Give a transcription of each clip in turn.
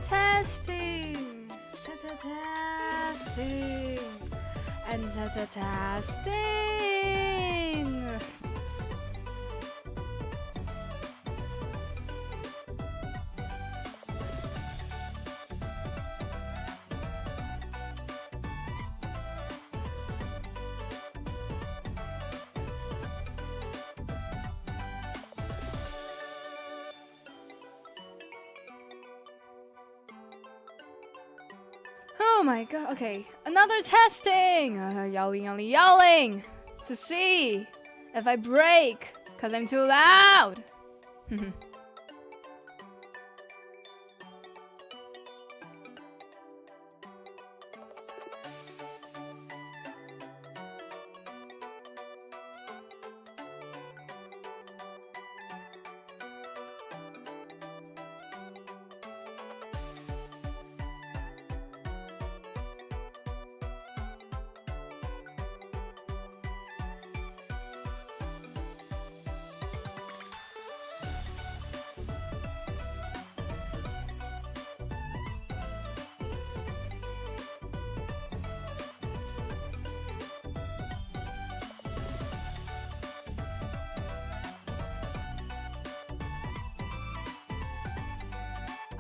Testing. Testing. And testing. Oh my god, okay. Another testing! Yelling to see if I break, because I'm too loud.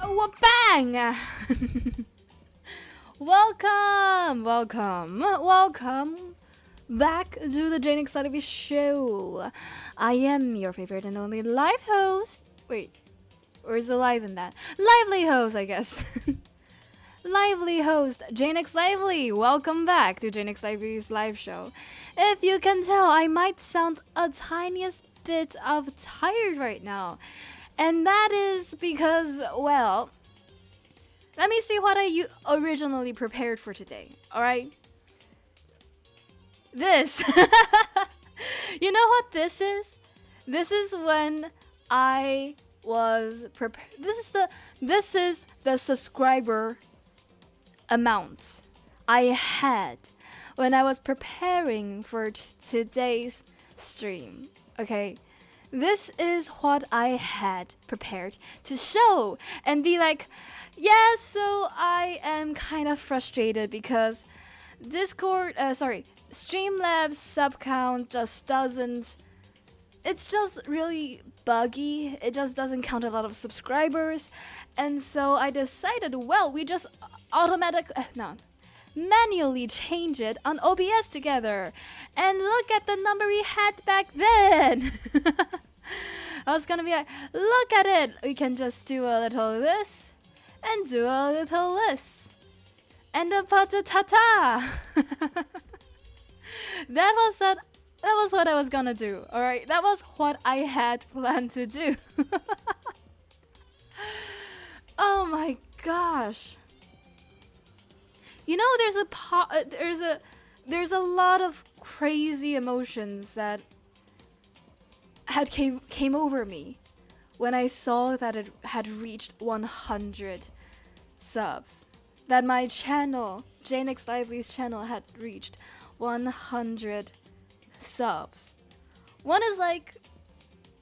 Oh, bang! Welcome back to the Jaenix Lively show. I am your favorite and only live host. Wait, where's the live in that? Lively host, I guess. Lively host, Jaenix Lively. Welcome back to Jaenix Lively's live show. If you can tell, I might sound a tiniest bit of tired right now. And that is because, well, let me see what I originally prepared for today, alright? This. You know what this is? This is when I was prepared. This is the subscriber amount I had when I was preparing for today's stream, okay? This is what I had prepared to show and be like, yeah, so I am kind of frustrated because Streamlabs sub count just doesn't, it's just really buggy. It just doesn't count a lot of subscribers. And so I decided, well, we just manually change it on OBS together. And look at the number we had back then. I was gonna be like, look at it. We can just do a little this and do a little this. And a patata. That was what I was gonna do. Alright, that was what I had planned to do. Oh my gosh. You know, there's a lot of crazy emotions that came over me when I saw that it had reached 100 subs. That my channel, Jaenix Lively's channel, had reached 100 subs. One is like,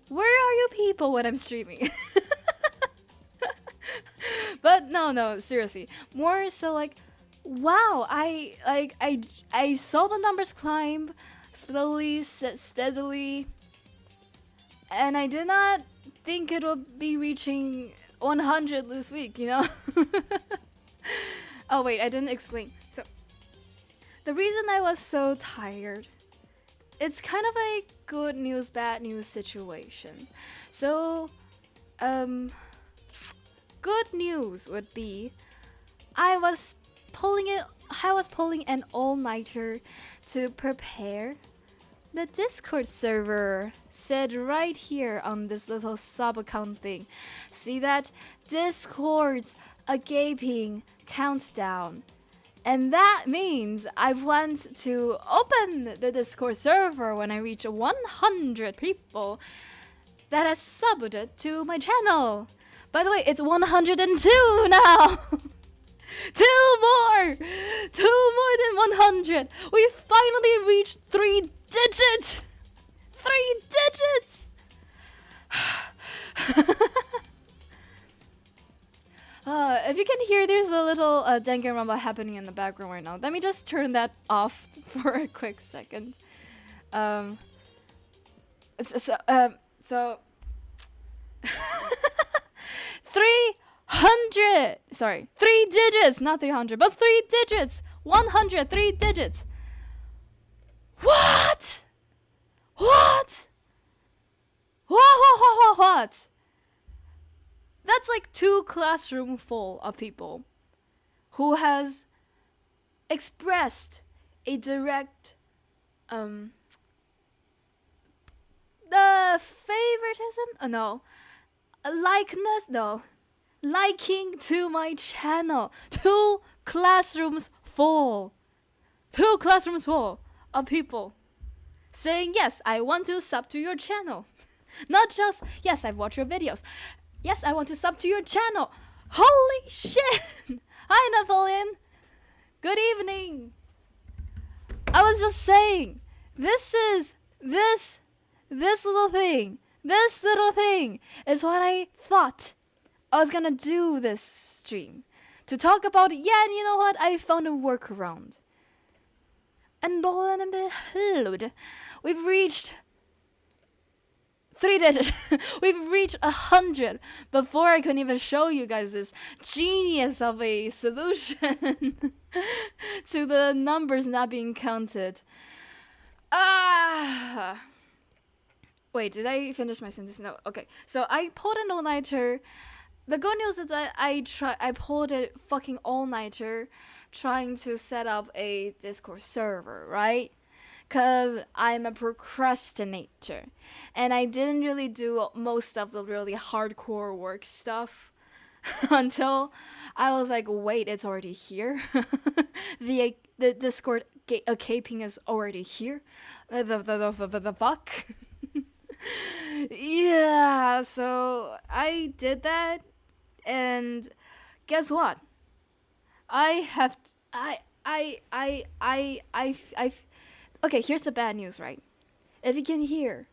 where are you people when I'm streaming? But no, seriously. More so like, wow, I saw the numbers climb slowly, steadily, and I did not think it would be reaching 100 this week, you know? Oh wait, I didn't explain. So, the reason I was so tired, it's kind of a good news, bad news situation. So, good news would be, I was pulling an all-nighter to prepare the Discord server, said right here on this little sub account thing. See that? Discord's a gaping countdown. And that means I plan to open the Discord server when I reach 100 people that has subbed to my channel. By the way, it's 102 now. Two more than 100. We finally reached 3 digits. 3 digits. If you can hear, there's a little Danganronpa happening in the background right now. Let me just turn that off for a quick second. So 300. Sorry, 3 digits, not 300, but 3 digits. 100, 3 digits. What? What? What? That's like 2 classroom full of people who has expressed a direct the favoritism? No. A likeness? No. Liking to my channel. 2 classrooms full. 2 classrooms full of people saying, yes, I want to sub to your channel. Not just, yes, I've watched your videos. Yes, I want to sub to your channel. Holy shit! Hi, Napoleon. Good evening. I was just saying, this little thing is what I thought I was gonna do this stream. To talk about it. Yeah, and you know what? I found a workaround. And lo and behold, we've reached 3 digits. We've reached 100 before I couldn't even show you guys this genius of a solution to the numbers not being counted. Wait, did I finish my sentence? No. Okay. So I pulled an all-nighter. The good news is that I pulled a fucking all-nighter trying to set up a Discord server, right? Because I'm a procrastinator. And I didn't really do most of the really hardcore work stuff until I was like, wait, it's already here. the Discord caping is already here. The fuck? Yeah, so I did that. And guess what? Okay, here's the bad news, right? If you can hear,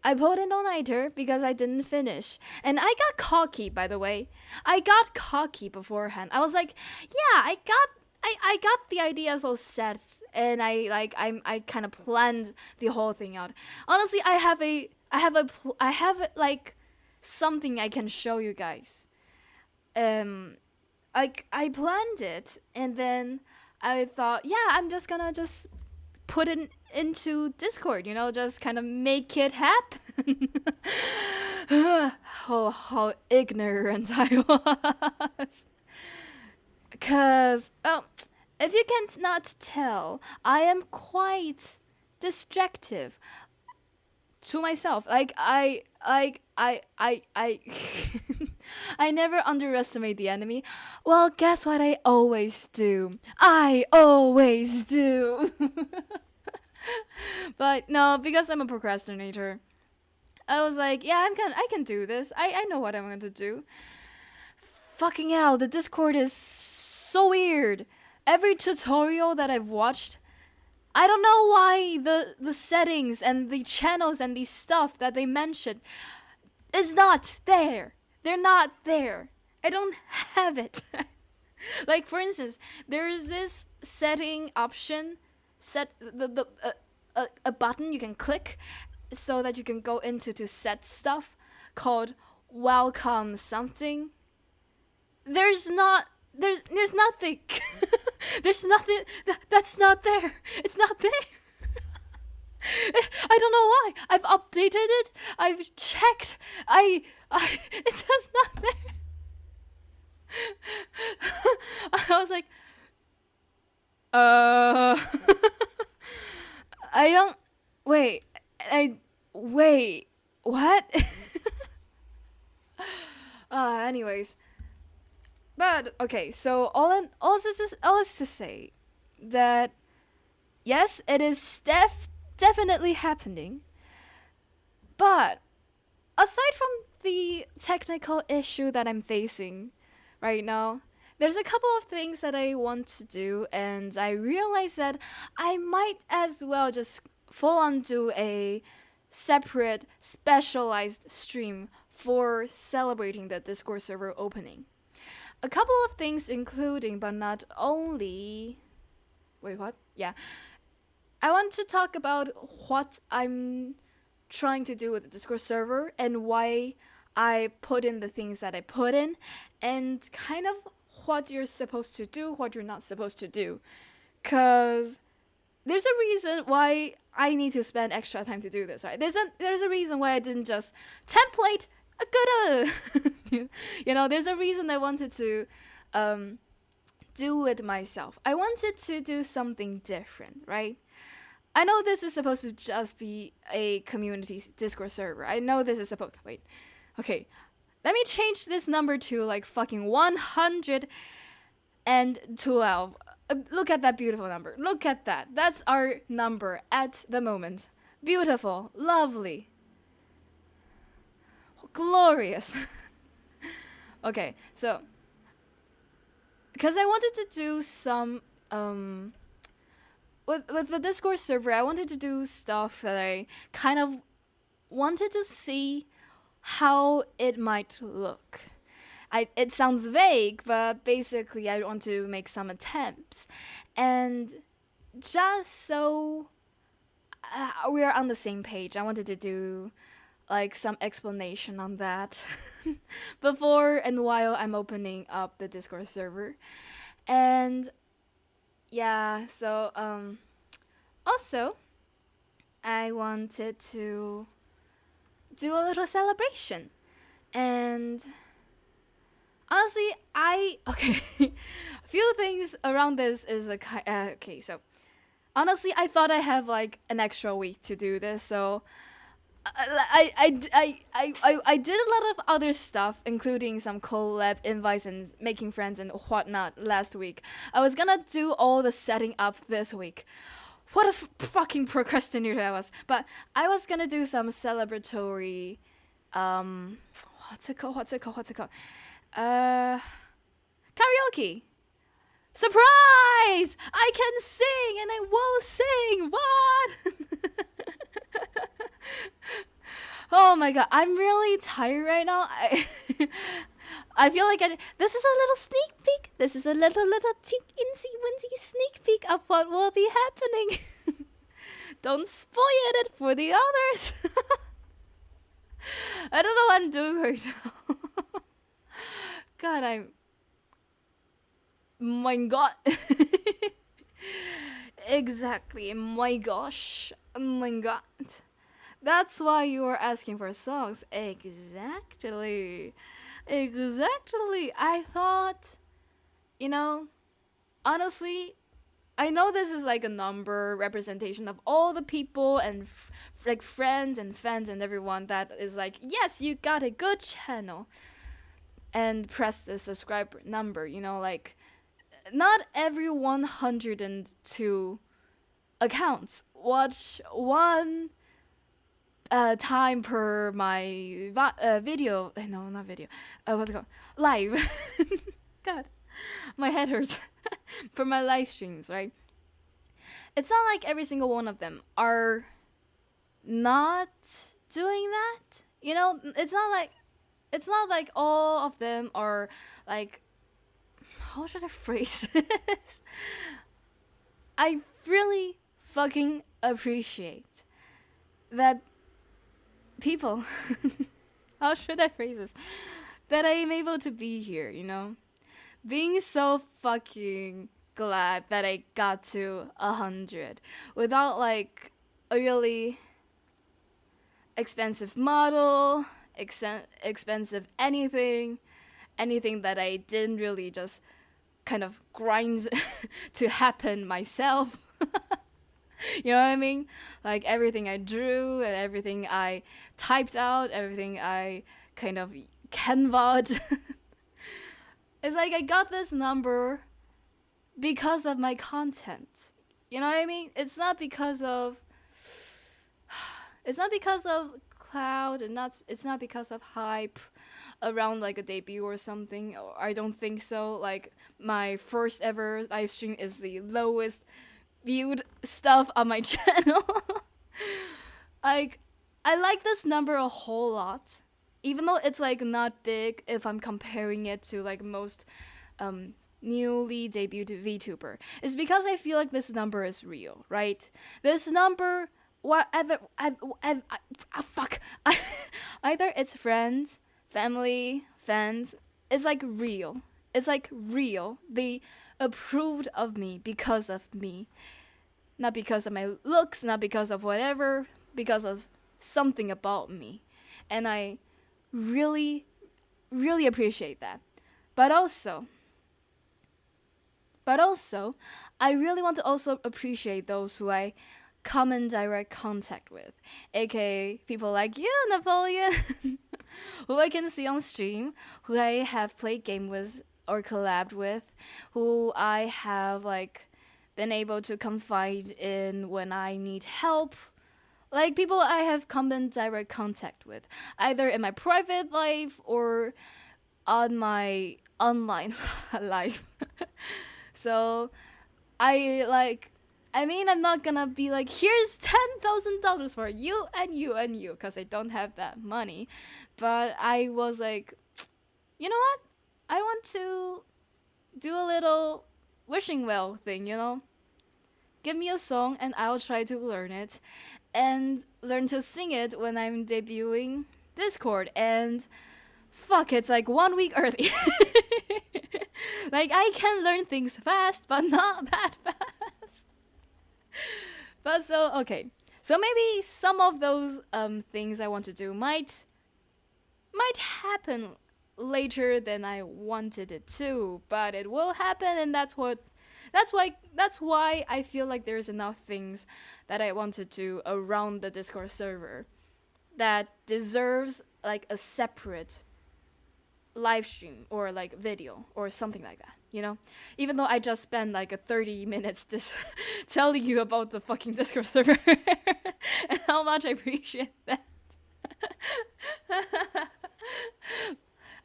I pulled an all-nighter because I didn't finish. And I got cocky, by the way. I got cocky beforehand. I was like, yeah, I got the ideas all set, and I kind of planned the whole thing out. Honestly, I have like something I can show you guys. I planned it, and then I thought, yeah, I'm just gonna put it into Discord, just kind of make it happen. How ignorant I was. Cause, if you can't not tell, I am quite distractive to myself. I never underestimate the enemy. Well, guess what I always do? I always do. But no, because I'm a procrastinator, I was like, yeah, I can do this. I know what I'm going to do. Fucking hell, the Discord is so weird. Every tutorial that I've watched, I don't know why the settings and the channels and the stuff that they mentioned is not there. They're not there. I don't have it. Like, for instance, there is this setting option, a button you can click so that you can go into to set stuff called welcome something. There's nothing. There's nothing. That's not there. It's not there. I don't know why. I've updated it. I've checked. It's just not there. I was like, I don't. Wait. Wait. What? Anyways. But okay, so all is to say that yes, it is definitely happening. But aside from the technical issue that I'm facing right now, there's a couple of things that I want to do, and I realize that I might as well just full on do a separate specialized stream for celebrating the Discord server opening. A couple of things, including but not only. Wait, what? Yeah. I want to talk about what I'm trying to do with the Discord server and why I put in the things that I put in, and kind of what you're supposed to do, what you're not supposed to do. Because there's a reason why I need to spend extra time to do this, right? There's a reason why I didn't just template a good there's a reason I wanted to do it myself. I wanted to do something different, right? I know this is supposed to just be a community Discord server. I know this is supposed. Wait, okay. Let me change this number to like fucking 112. Look at that beautiful number. Look at that. That's our number at the moment. Beautiful, lovely, glorious. Okay, so because I wanted to do some with the Discord server, I wanted to do stuff that I kind of wanted to see how it might look. It sounds vague, but basically I want to make some attempts. And just so we are on the same page, I wanted to do like some explanation on that before and while I'm opening up the Discord server. And yeah, so also I wanted to do a little celebration. And honestly, a few things around this is okay, so honestly I thought I have like an extra week to do this, so I did a lot of other stuff, including some collab invites and making friends and whatnot last week. I was gonna do all the setting up this week. What a fucking procrastinator I was. But I was gonna do some celebratory, what's it called? Karaoke. Surprise! I can sing and I will sing. What? Oh my god, I'm really tired right now. I feel like this is a little sneak peek. This is a little insy-wincy sneak peek of what will be happening. Don't spoil it for the others. I don't know what I'm doing right now. God, my god. Exactly, my gosh. My god. That's why you were asking for songs. Exactly. I thought, honestly, I know this is like a number representation of all the people and like friends and fans and everyone that is like, yes, you got a good channel. And press the subscribe number, like, not every 102 accounts watch one time per my video. No, not video. What's it called? Live. God, my head hurts. For my live streams, right? It's not like every single one of them are not doing that. It's not like all of them are like, how should I phrase this? I really fucking appreciate that people, how should I phrase this? That I am able to be here, Being so fucking glad that I got to 100 without like a really expensive model, expensive anything that I didn't really just kind of grind to happen myself. You know what I mean? Like everything I drew and everything I typed out, everything I kind of canvaed. It's like I got this number because of my content. You know what I mean? It's not because of cloud, and it's not because of hype around like a debut or something. I don't think so. Like my first ever live stream is the lowest viewed stuff on my channel. Like I like this number a whole lot, even though it's like not big if I'm comparing it to like most newly debuted VTuber, is because I feel like this number is real, right? This number, whatever, fuck, either it's friends, family, fans, it's like real. It's like real. They approved of me because of me, not because of my looks, not because of whatever, because of something about me, and I really, really appreciate that. But also, I really want to also appreciate those who I come in direct contact with, aka people like you, Napoleon, who I can see on stream, who I have played game with or collabed with, who I have like been able to confide in when I need help. Like people I have come in direct contact with, either in my private life or on my online life. So I mean, I'm not gonna be like, here's $10,000 for you and you and you, because I don't have that money. But I was like, you know what? I want to do a little wishing well thing, you know? Give me a song and I'll try to learn it and learn to sing it when I'm debuting Discord. And fuck, it's like 1 week early. Like, I can learn things fast, but not that fast. But so, okay. So maybe some of those things I want to do might happen later than I wanted it to, but it will happen, and that's why I feel like there's enough things that I want to do around the Discord server that deserves like a separate live stream or like video or something like that, you know? Even though I just spent like a 30 minutes telling you about the fucking Discord server and how much I appreciate that.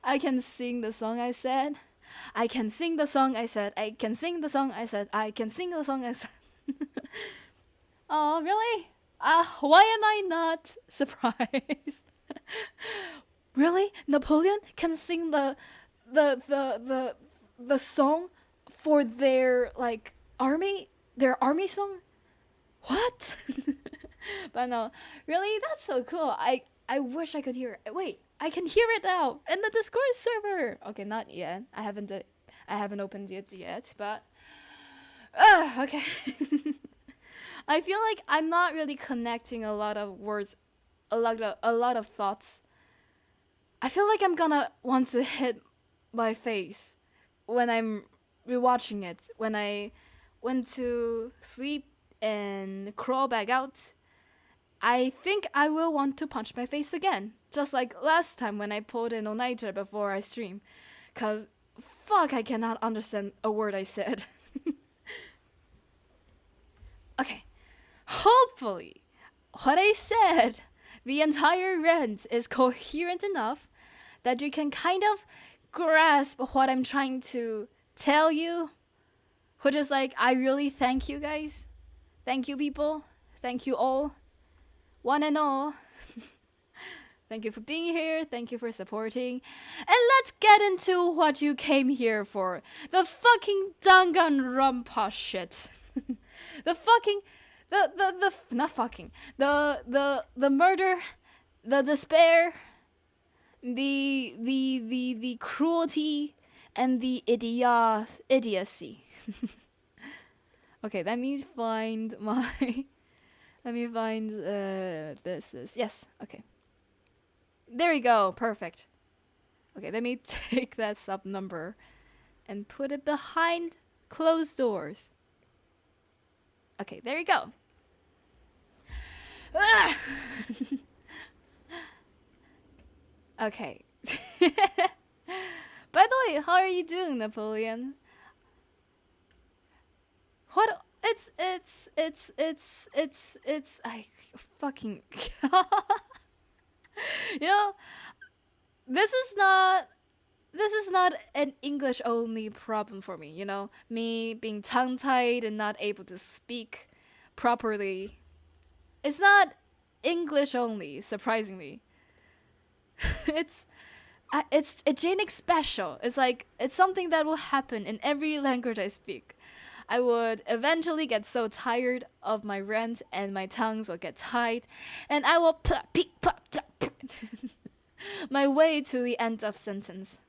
I can sing the song I said. I can sing the song I said. I can sing the song I said. I can sing the song I said. Oh, really? Why am I not surprised? Really? Napoleon can sing the song for their like their army song? What? But no, really, that's so cool. I wish I could hear it. Wait, I can hear it now in the Discord server. Okay, not yet. I haven't opened it yet, but okay. I feel like I'm not really connecting a lot of words, a lot of thoughts. I feel like I'm gonna want to hit my face when I'm rewatching it. When I went to sleep and crawl back out, I think I will want to punch my face again. Just like last time when I pulled in all-nighter before I stream. Cause fuck, I cannot understand a word I said. Okay. Hopefully, what I said, the entire rant is coherent enough that you can kind of grasp what I'm trying to tell you. Which is like, I really thank you guys. Thank you people. Thank you all. One and all. Thank you for being here. Thank you for supporting. And let's get into what you came here for. The fucking Danganronpa shit. The fucking... not fucking. The murder. The despair. The cruelty. And the idiocy. Okay, let me find my... Let me find this. Yes, okay. There we go, perfect. Okay, let me take that sub number and put it behind closed doors. Okay, there you go. Ah! Okay. By the way, how are you doing, Napoleon? What? It's I fucking you know, this is not an English only problem for me, you know, me being tongue tied and not able to speak properly. It's not English only, surprisingly. it's a Jaenix special. It's like it's something that will happen in every language I speak. I would eventually get so tired of my rant and my tongues will get tied, and I will my way to the end of sentence.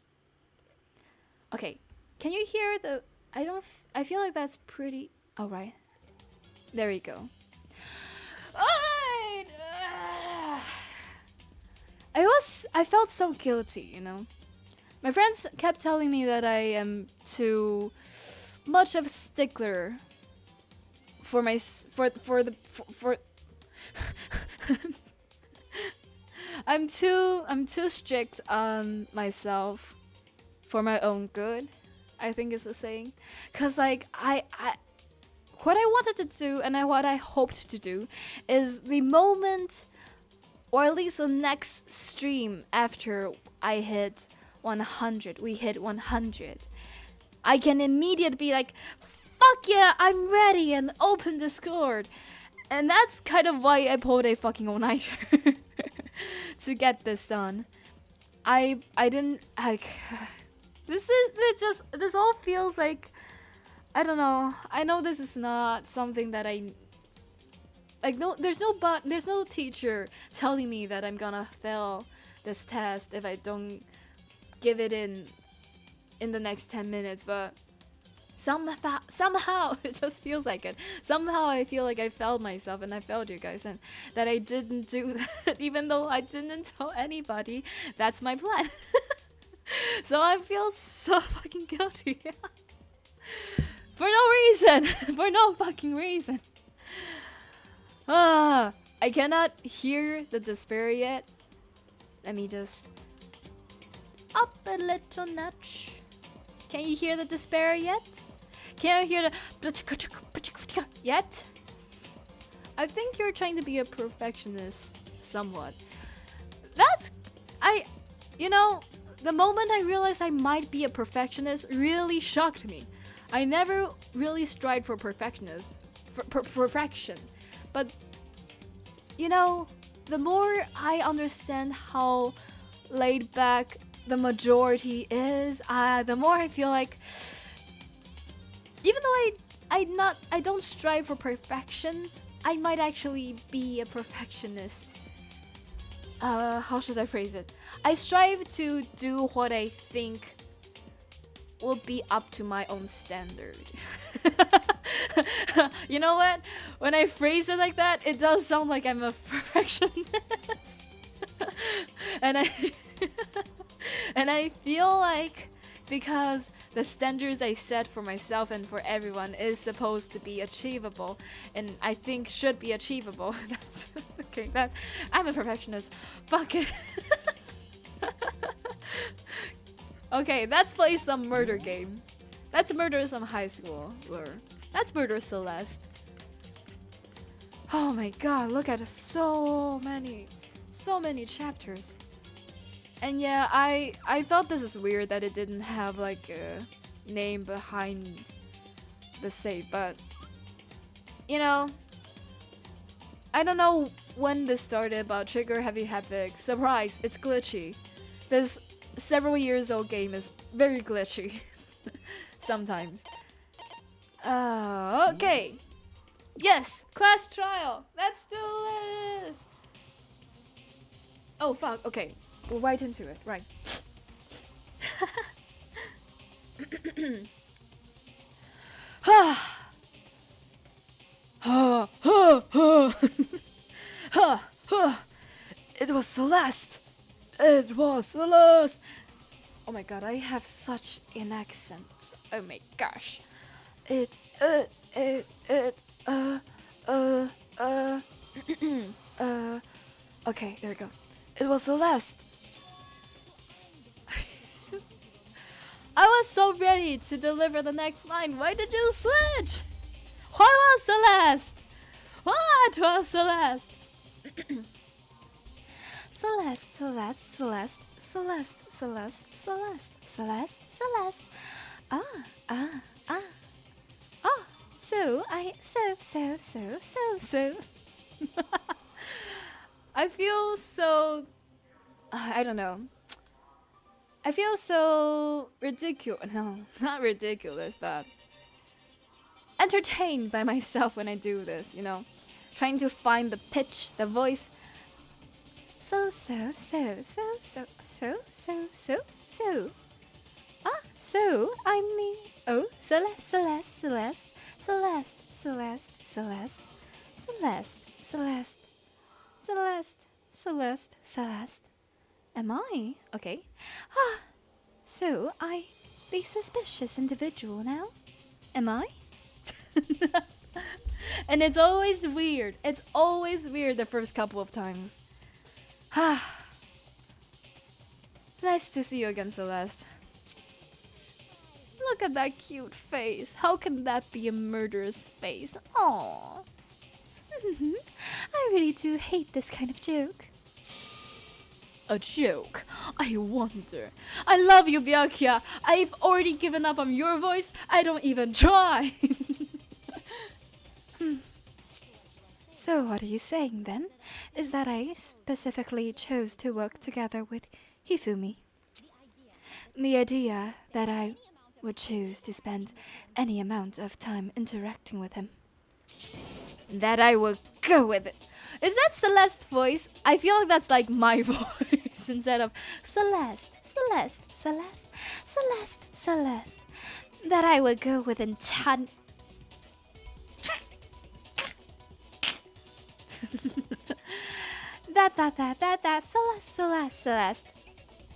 Okay, can you hear the? I feel like that's pretty. All right, there we go. All right. I felt so guilty, you know. My friends kept telling me that I am too much of a stickler for my for I'm too strict on myself for my own good, I think is the saying. Cause like I what I wanted to do and what I hoped to do is the moment, or at least the next stream after I hit 100, we hit 100, I can immediately be like, fuck yeah, I'm ready, and open Discord. And that's kind of why I pulled a fucking all-nighter to get this done. I didn't like this all feels like, I don't know. I know this is not something that I like. No, there's no teacher telling me that I'm gonna fail this test if I don't give it in the next 10 minutes, but somehow it just feels like it. Somehow I feel like I failed myself and I failed you guys, and that I didn't do that even though I didn't tell anybody that's my plan. So I feel so fucking guilty. For no reason. For no fucking reason. I cannot hear the despair yet. Let me just up a little notch. Can you hear the despair yet? Can you hear the yet? I think you're trying to be a perfectionist somewhat. You know, the moment I realized I might be a perfectionist really shocked me. I never really strived for perfection. But, you know, the more I understand how laid back the majority is, the more I feel like, even though I don't strive for perfection, I might actually be a perfectionist. How should I phrase it? I strive to do what I think will be up to my own standard. You know what? When I phrase it like that, it does sound like I'm a perfectionist. and I feel like because the standards I set for myself and for everyone is supposed to be achievable, and I think should be achievable. That's okay. That I'm a perfectionist. Fuck it. Okay, let's play some murder game. Let's murder some high school lure. Let's murder Celeste. Oh my god, look at so many chapters. And yeah, I thought this is weird that it didn't have like a name behind the save, but you know, I don't know when this started, but Trigger Heavy Havoc, surprise, it's glitchy. This several years old game is very glitchy sometimes. Okay. Yes, class trial. Let's do this. Oh fuck. Okay, we're right into it. Right. It was Celeste. It was Celeste. Oh my god, I have such an accent. Oh my gosh. Okay, there we go. It was Celeste. I was so ready to deliver the next line. Why did you switch? What was Celeste? What was Celeste? Celeste, Celeste, Celeste, Celeste, Celeste, Celeste, Celeste, Celeste. Oh, so I feel so I don't know. I feel so ridiculous. No, not ridiculous, but entertained by myself when I do this, you know? Trying to find the pitch, the voice. So. So, I'm the... Oh, Celeste. Am I? Okay. So, the suspicious individual now? Am I? And it's always weird. It's always weird the first couple of times. Nice to see you again, Celeste. Look at that cute face. How can that be a murderous face? Aww. I really do hate this kind of joke. A joke? I wonder. I love you, Byakuya. I've already given up on your voice. I don't even try. So what are you saying then? Is that I specifically chose to work together with Hifumi? The idea that I would choose to spend any amount of time interacting with him. That I will go with it. Is that Celeste's voice? I feel like that's like my voice instead of Celeste. That I would go with intent. that Celeste.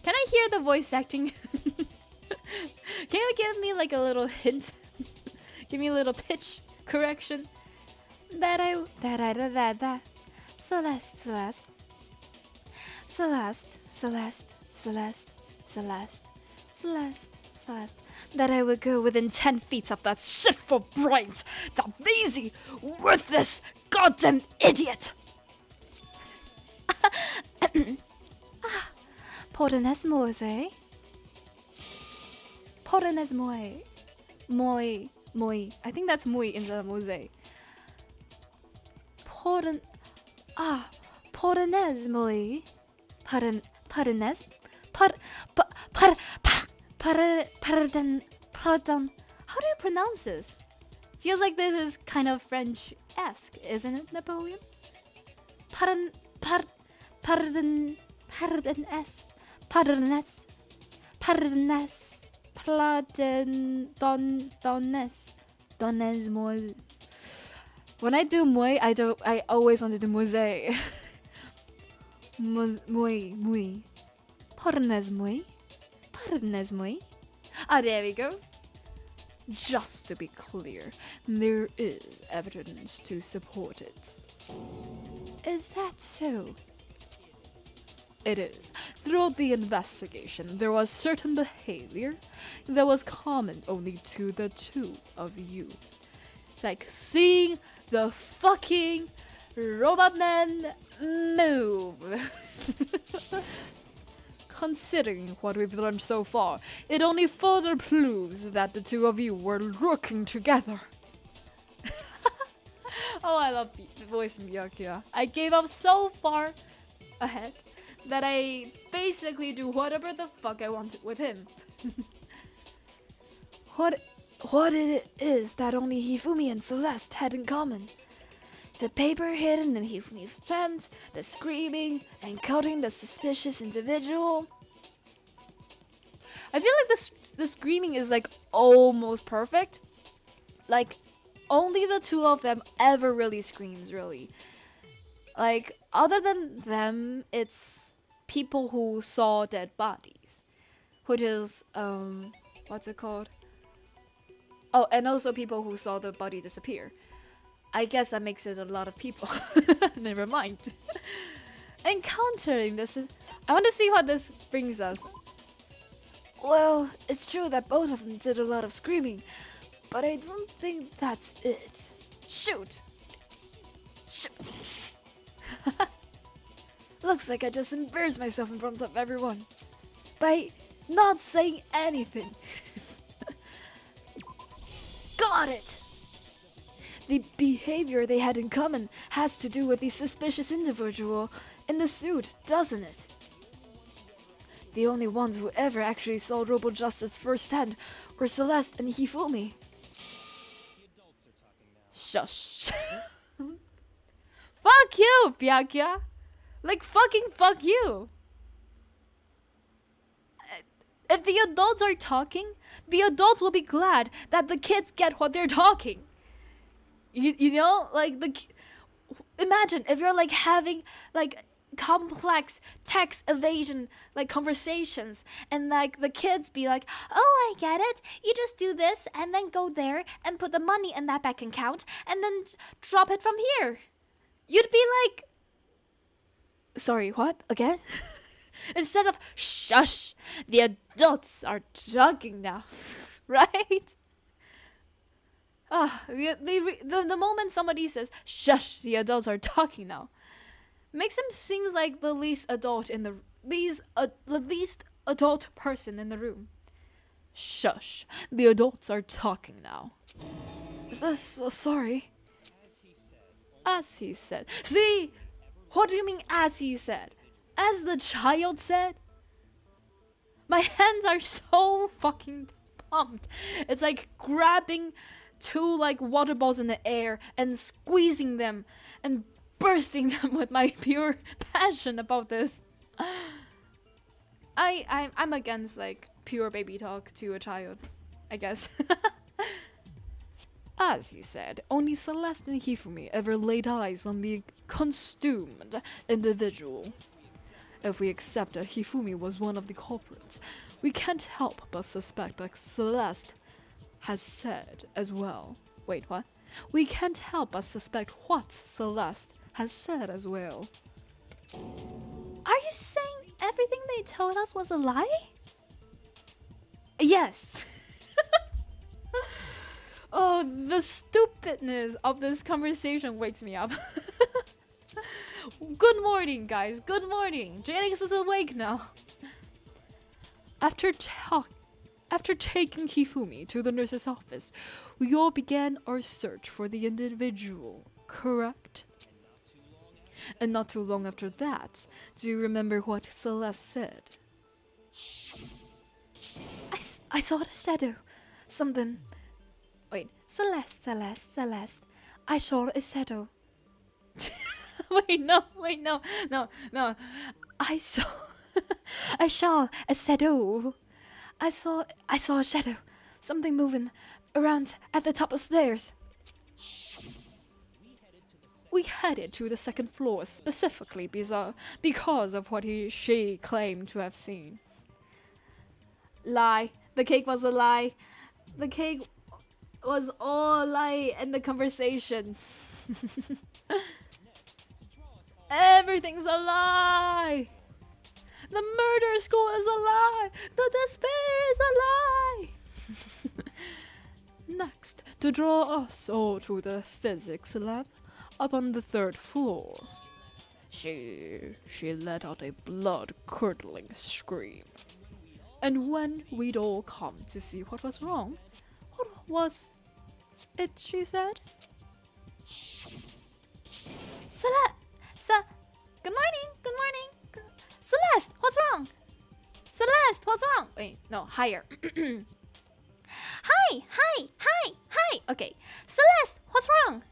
Can I hear the voice acting? Can you give me like a little hint? Give me a little pitch correction. That Celeste. That I would go within 10 feet of that shit for brains. That lazy, worthless, goddamn idiot. Pardonnez moi. I think that's moi instead of mose. Pardonnez moi. Pardon. How do you pronounce this? Feels like this is kind of French-esque, isn't it, Napoleon? Pardonnez. When I do moi, I always want to do mose. Moi. Pardonnez moi. Ah, there we go. Just to be clear, there is evidence to support it. Is that so? It is. Throughout the investigation, there was certain behavior that was common only to the two of you. Like seeing the fucking robot man move. Considering what we've learned so far, it only further proves that the two of you were working together. Oh, I love the voice in Byakuya. I gave up so far ahead that I basically do whatever the fuck I want with him. What it is that only Hifumi and Celeste had in common? The paper hidden in Hifumi's pants, the screaming, and cutting the suspicious individual. I feel like the screaming is like almost perfect. Like only the two of them ever really screams, really. Like other than them, it's people who saw dead bodies, which is what's it called? Oh, and also people who saw the body disappear. I guess that makes it a lot of people. Never mind. Encountering this, I want to see what this brings us. Well, it's true that both of them did a lot of screaming, but I don't think that's it. Shoot! Looks like I just embarrassed myself in front of everyone by not saying anything. Got it! The behavior they had in common has to do with the suspicious individual in the suit, doesn't it? The only ones who ever actually saw Robo Justice firsthand were Celeste and Hifumi. Shush. Fuck you, Byakuya! Like, fucking fuck you! If the adults are talking, the adults will be glad that the kids get what they're talking. You know? Like, imagine if you're, like, having, like, complex text evasion, like, conversations, and, like, the kids be like, oh, I get it. You just do this, and then go there, and put the money in that bank account, and then drop it from here. You'd be like, sorry, what? Again? Instead of, shush, the adults are talking now. Right? The moment somebody says, shush, the adults are talking now, makes them seem like the least adult in the least adult person in the room. Shush, the adults are talking now. Sorry. As he said. See? What do you mean as he said? As the child said? My hands are so fucking pumped. It's like grabbing two like water balls in the air and squeezing them and bursting them with my pure passion about this. I'm against like pure baby talk to a child, I guess. As he said, only Celeste and Hifumi ever laid eyes on the costumed individual. If we accept that Hifumi was one of the culprits, we can't help but suspect that Celeste has said as well. Wait, what? We can't help but suspect what Celeste has said as well. Are you saying everything they told us was a lie? Yes. Oh, the stupidness of this conversation wakes me up. Good morning, guys. Good morning. Jaenix is awake now. After taking Hifumi to the nurse's office, we all began our search for the individual, correct? And not too long after that, do you remember what Celeste said? I saw the shadow. Something. Wait, Celeste. I saw a shadow. wait, no. I saw a shadow. I saw a shadow. Something moving around at the top of the stairs. We headed to the second floor specifically because of what she claimed to have seen. Lie. The cake was a lie. The cake was all lie in the conversations. Everything's a lie. The murder school is a lie. The despair is a lie. Next, to draw us all to the physics lab up on the third floor. She let out a blood-curdling scream. And when we'd all come to see what was wrong, what was it she said? Good morning. Celeste, what's wrong? Celeste, what's wrong? Wait, no, higher. Hi. Okay, Celeste, what's wrong?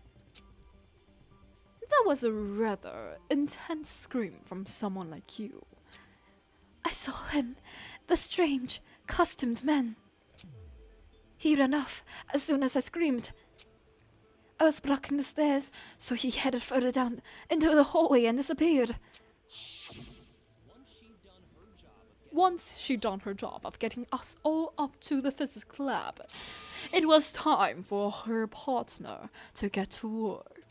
That was a rather intense scream from someone like you. I saw him, the strange, costumed man. He ran off as soon as I screamed. I was blocking the stairs, so he headed further down into the hallway and disappeared. Once she'd done her job of getting us all up to the physics lab, it was time for her partner to get to work.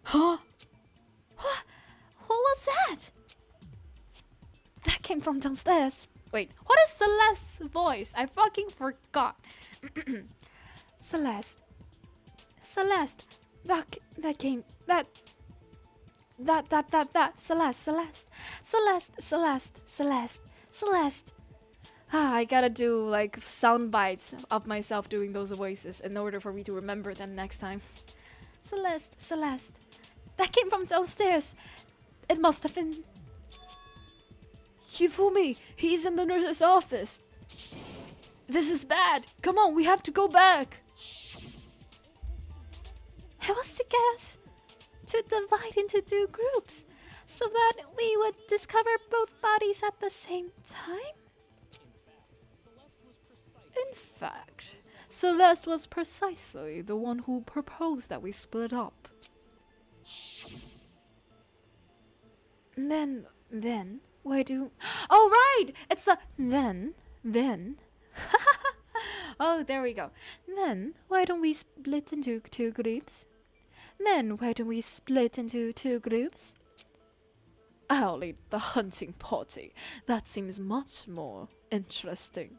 Huh? What was that? That came from downstairs. Wait, what is Celeste's voice? I fucking forgot. Celeste, that came, Celeste. I gotta do like sound bites of myself doing those voices in order for me to remember them next time. Celeste. That came from downstairs. It must have been... Hifumi, he's in the nurse's office. This is bad. Come on, we have to go back. It was to get us to divide into 2 groups, so that we would discover both bodies at the same time? In fact, Celeste was precisely the one who proposed that we split up. Then, why do... Oh, right! It's a... Then... Oh, there we go. Then, why don't we split into 2 groups? I'll lead the hunting party. That seems much more interesting.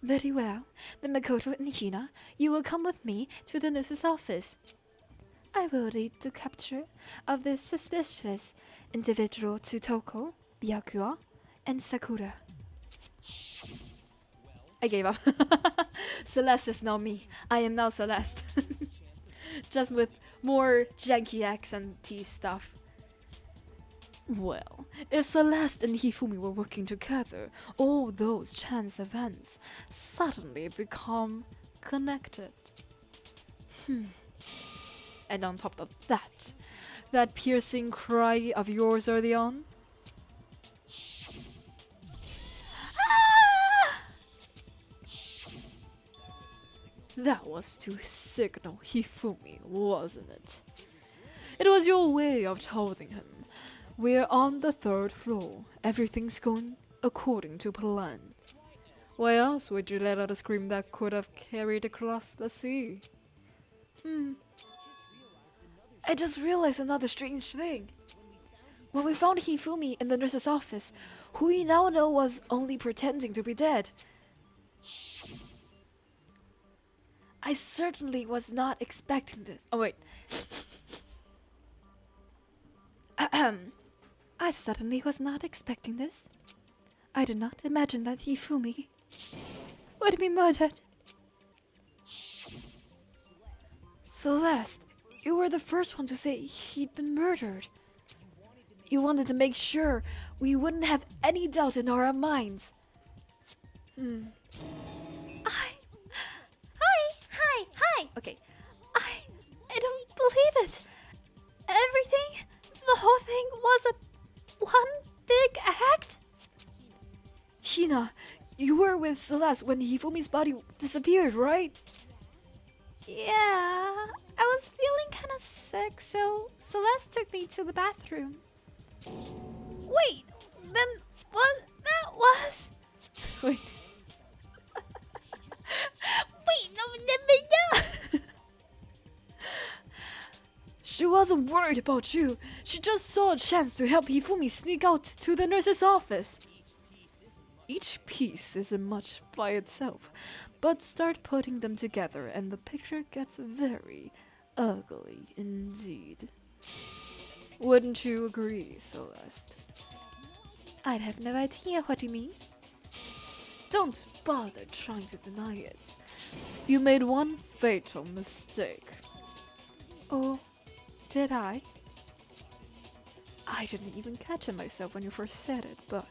Very well. Then Makoto and Hina, you will come with me to the nurse's office. I will lead the capture of this suspicious individual to Toko, Byakuya, and Sakura. I gave up. Celeste is now me. I am now Celeste. Just with more janky accent stuff. Well, if Celeste and Hifumi were working together, all those chance events suddenly become connected. And on top of that, that piercing cry of yours early on. That was to signal Hifumi, wasn't it? It was your way of telling him, we're on the 3rd floor, everything's going according to plan. Why else would you let out a scream that could have carried across the sea? I just realized another strange thing. When we found Hifumi in the nurse's office, who we now know was only pretending to be dead. I certainly was not expecting this. Oh, wait. I certainly was not expecting this. I did not imagine that Hifumi would be murdered. Celeste, you were the first one to say he'd been murdered. You wanted to make sure we wouldn't have any doubt in our minds. Hi. Okay. I don't believe it. Everything, the whole thing was one big act? Hina, you were with Celeste when Hifumi's body disappeared, right? Yeah, I was feeling kind of sick, so Celeste took me to the bathroom. Wait, then what that was? Wait. Wait, no. She wasn't worried about you. She just saw a chance to help Hifumi sneak out to the nurse's office. Each piece isn't much by itself, but start putting them together and the picture gets very ugly indeed. Wouldn't you agree, Celeste? I'd have no idea what you mean. Don't bother trying to deny it. You made one fatal mistake. Oh, did I? I didn't even catch it myself when you first said it, but...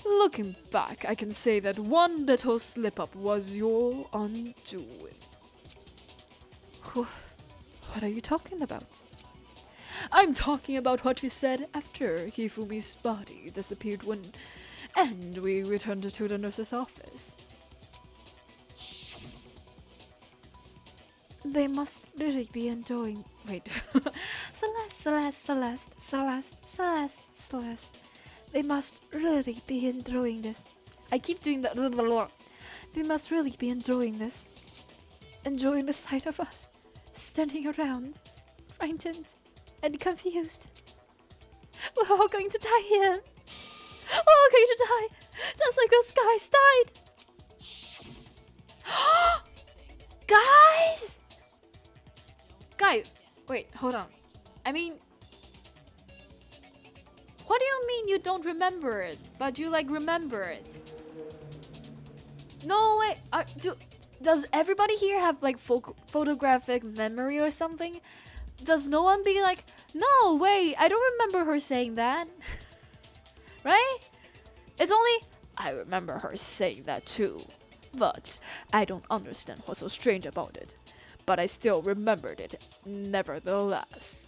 looking back, I can say that one little slip-up was your undoing. What are you talking about? I'm talking about what you said after Hifumi's body disappeared and we returned to the nurse's office. They must really be enjoying... Wait. Celeste. They must really be enjoying this. I keep doing that. They must really be enjoying this. Enjoying the sight of us standing around, frightened and confused. We're all going to die here. We're all going to die, just like those guys died. Guys, wait, hold on. I mean, what do you mean you don't remember it, but you like remember it? No way. Does everybody here have like photographic memory or something? does no one be like, no, wait, I don't remember her saying that? Right? It's only, I remember her saying that too. But I don't understand what's so strange about it. But I still remembered it nevertheless.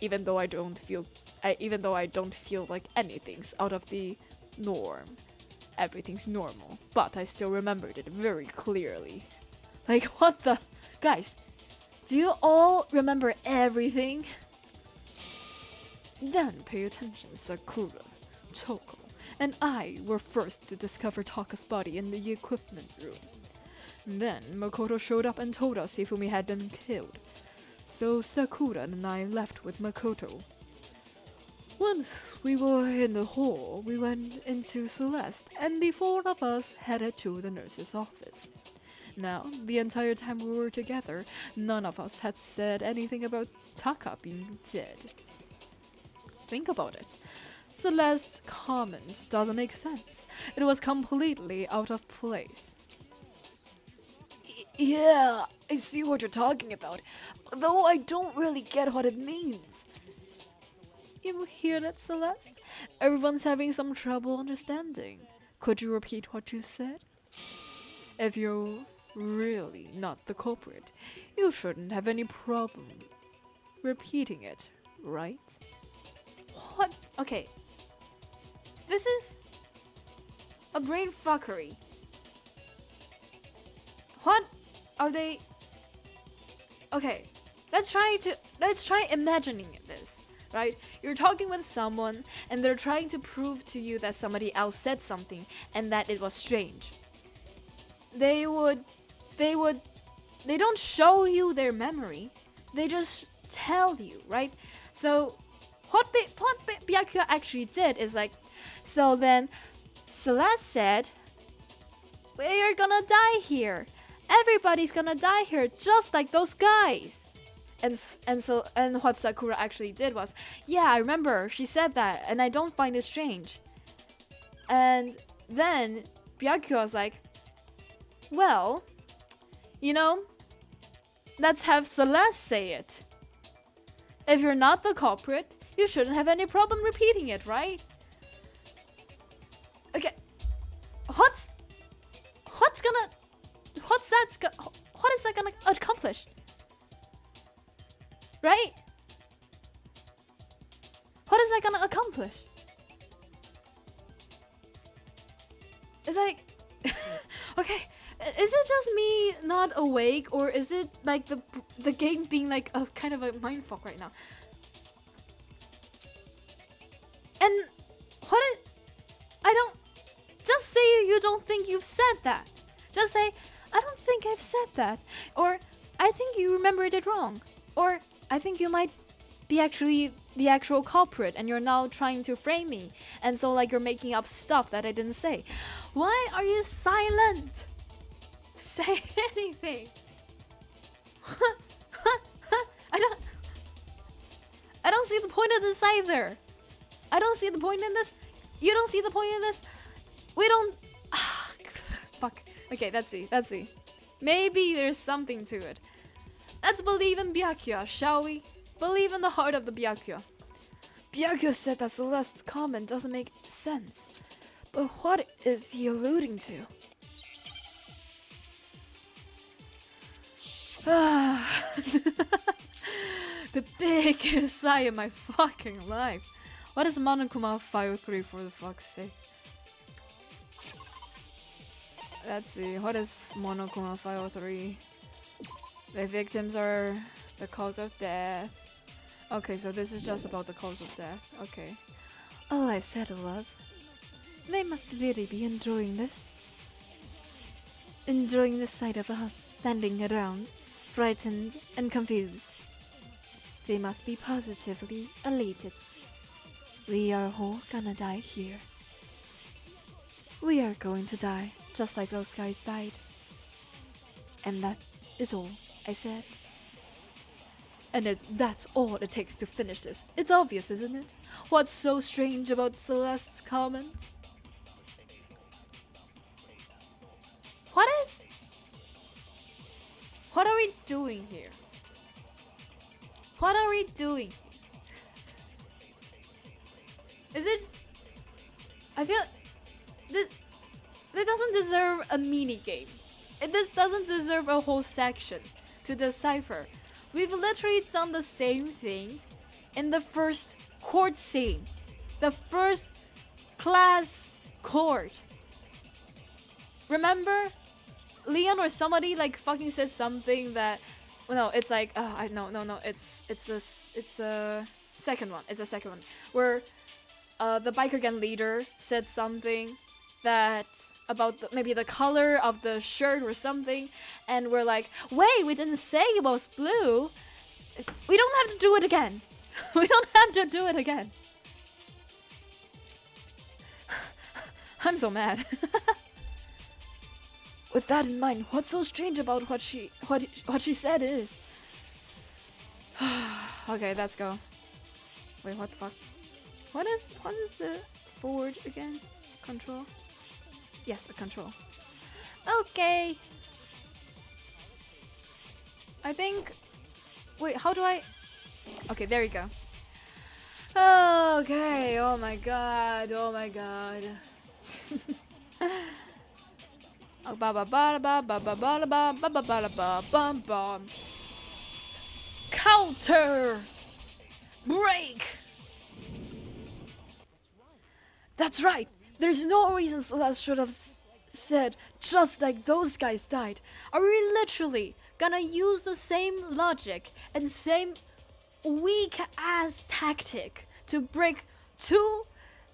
Even though I don't feel like anything's out of the norm. Everything's normal. But I still remembered it very clearly. Like, what the? Guys, do you all remember everything? Then pay attention, Sakura, Choco, and I were first to discover Taka's body in the equipment room. Then Makoto showed up and told us Hifumi had been killed. So Sakura and I left with Makoto. Once we were in the hall, we went into Celeste, and the four of us headed to the nurse's office. Now, the entire time we were together, none of us had said anything about Taka being dead. Think about it. Celeste's comment doesn't make sense. It was completely out of place. Yeah, I see what you're talking about, though I don't really get what it means. You hear that, Celeste? Everyone's having some trouble understanding. Could you repeat what you said? If you're really not the culprit, you shouldn't have any problem repeating it, right? What? Okay. This is a brain fuckery. What are they? Okay, let's try imagining this, right? You're talking with someone and they're trying to prove to you that somebody else said something and that it was strange. They don't show you their memory. They just tell you, right? So what Byakuya actually did is like, so then Celeste said, we are gonna die here. Everybody's gonna die here, just like those guys. And what Sakura actually did was, yeah, I remember she said that, and I don't find it strange. And then Byakuya was like, well, you know, let's have Celeste say it. If you're not the culprit, you shouldn't have any problem repeating it, right? Okay, what is that gonna accomplish? Right? What is that gonna accomplish? It's like, okay, is it just me not awake, or is it like the game being like a kind of a mindfuck right now? And I don't, just say you don't think you've said that. Just say, I don't think I've said that. Or, I think you remembered it wrong. Or, I think you might be actually the actual culprit and you're now trying to frame me. And so like you're making up stuff that I didn't say. Why are you silent? Say anything. I don't see the point of this either. I don't see the point in this. You don't see the point in this. We don't. Fuck. Okay, let's see. Maybe there's something to it. Let's believe in Byakuya, shall we? Believe in the heart of the Byakuya. Byakuya said that Celeste's comment doesn't make sense. But what is he alluding to? The biggest sigh in my fucking life. What is Monokuma 503 for the fuck's sake? Let's see, what is Monokuma 503? The victims are the cause of death. Okay, so this is just about the cause of death. Okay. All I said was, they must really be enjoying this. Enjoying the sight of us standing around, frightened and confused. They must be positively elated. We are all gonna die here. We are going to die, just like those guys died. And that is all I said. And that's all it takes to finish this. It's obvious, isn't it? What's so strange about Celeste's comment? What are we doing here? What are we doing? Is it... I feel... This doesn't deserve a mini game. This doesn't deserve a whole section to decipher. We've literally done the same thing in the first court scene. The first class court. Remember? Leon or somebody like fucking said something that... No, it's like... no. It's the second one. It's the second one. Where the biker gang leader said something that... about maybe the color of the shirt or something, and we're like, wait, we didn't say it was blue. We don't have to do it again. We don't have to do it again. I'm so mad. With that in mind, what's so strange about what she said is... Okay, let's go. Wait, what the fuck? What is the forward again? Control? Yes, a control. Okay. I think... Wait, how do I... Okay, there you go. Okay, oh my god, oh my god. Counter! Break! That's right! There's no reason Celeste should have said, just like those guys died. Are we literally gonna use the same logic and same weak-ass tactic to break two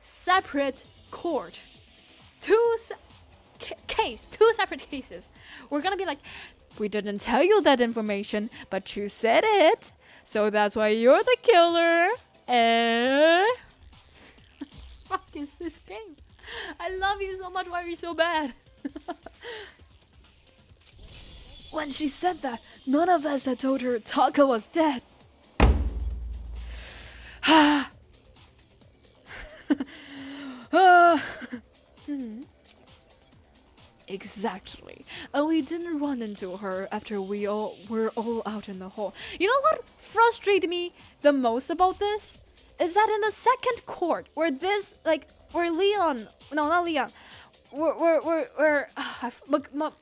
separate court? Two separate cases. We're gonna be like, we didn't tell you that information, but you said it, so that's why you're the killer. Fuck is this game? I love you so much, why are you so bad? When she said that, none of us had told her Taka was dead. Exactly. And we didn't run into her after we were all out in the hall. You know what frustrated me the most about this? Is that in the second court, where this, like, where Leon... No, not Leon. Where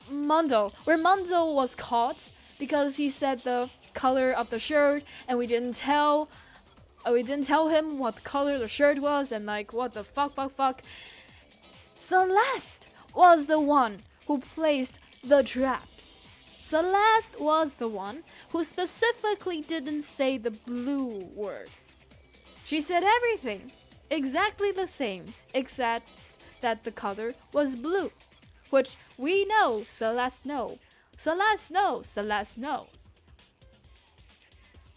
Mondo was caught because he said the color of the shirt, and we didn't tell him what color the shirt was, and like, what the fuck. Celeste was the one who placed the traps. Celeste was the one who specifically didn't say the blue word. She said everything exactly the same, except that the color was blue, which we know Celeste knows. Celeste knows.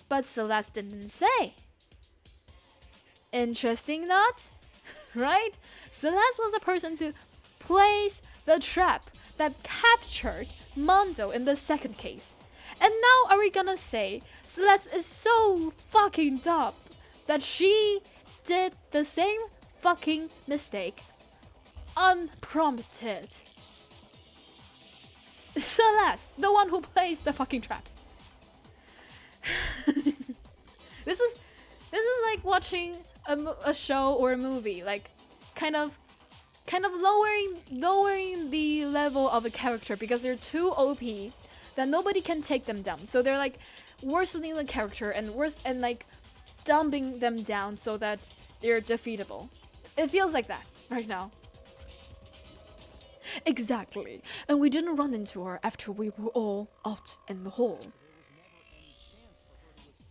But Celeste didn't say. Interesting not? Right? Celeste was the person to place the trap that captured Mondo in the second case. And now are we gonna say Celeste is so fucking dumb that she did the same fucking mistake unprompted? Celeste, the one who plays the fucking traps. This is like watching a show or a movie, like kind of lowering the level of a character because they're too OP that nobody can take them down. So they're like worsening the character and like dumping them down so that they're defeatable. It feels like that right now. Exactly. And we didn't run into her after we were all out in the hall.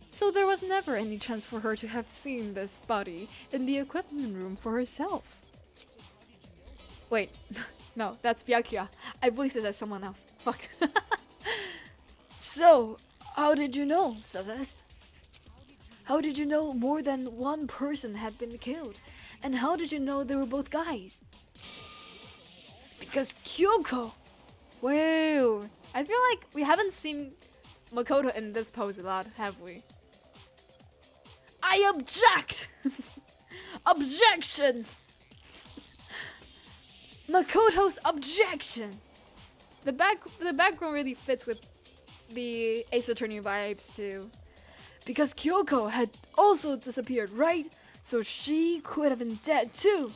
So there was never any chance for her to have seen this body in the equipment room for herself. Wait, no, that's Byakuya. I voiced it as someone else. Fuck. So, how did you know, Celeste? How did you know more than one person had been killed? And how did you know they were both guys? Because Kyoko! Whoa! I feel like we haven't seen Makoto in this pose a lot, have we? I object! Objection! Makoto's objection! The background really fits with the Ace Attorney vibes too. Because Kyoko had also disappeared, right? So she could have been dead too.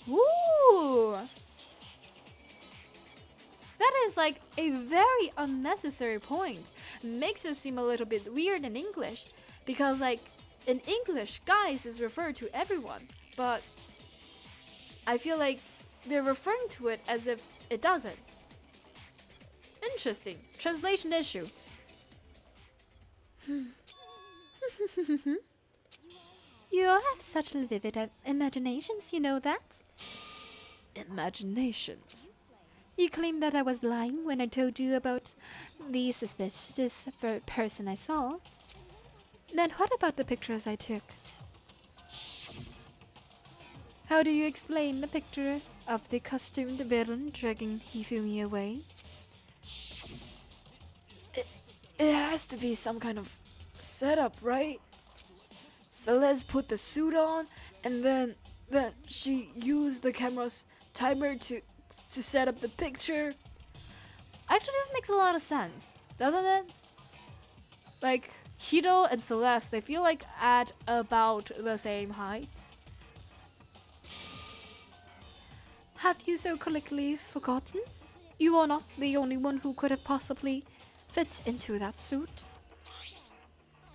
Ooh! That is like a very unnecessary point. Makes it seem a little bit weird in English. Because like, in English, guys is referred to everyone. But I feel like they're referring to it as if it doesn't. Interesting. Translation issue. You have such vivid imaginations, you know that? Imaginations. You claimed that I was lying when I told you about the suspicious person I saw. Then what about the pictures I took? How do you explain the picture of the costumed villain dragging Hifumi away? It has to be some kind of setup, right? Celeste put the suit on, and then she used the camera's timer to set up the picture. Actually, that makes a lot of sense, doesn't it? Like, Hiro and Celeste, they feel like at about the same height. Have you so quickly forgotten? You are not the only one who could have possibly fit into that suit.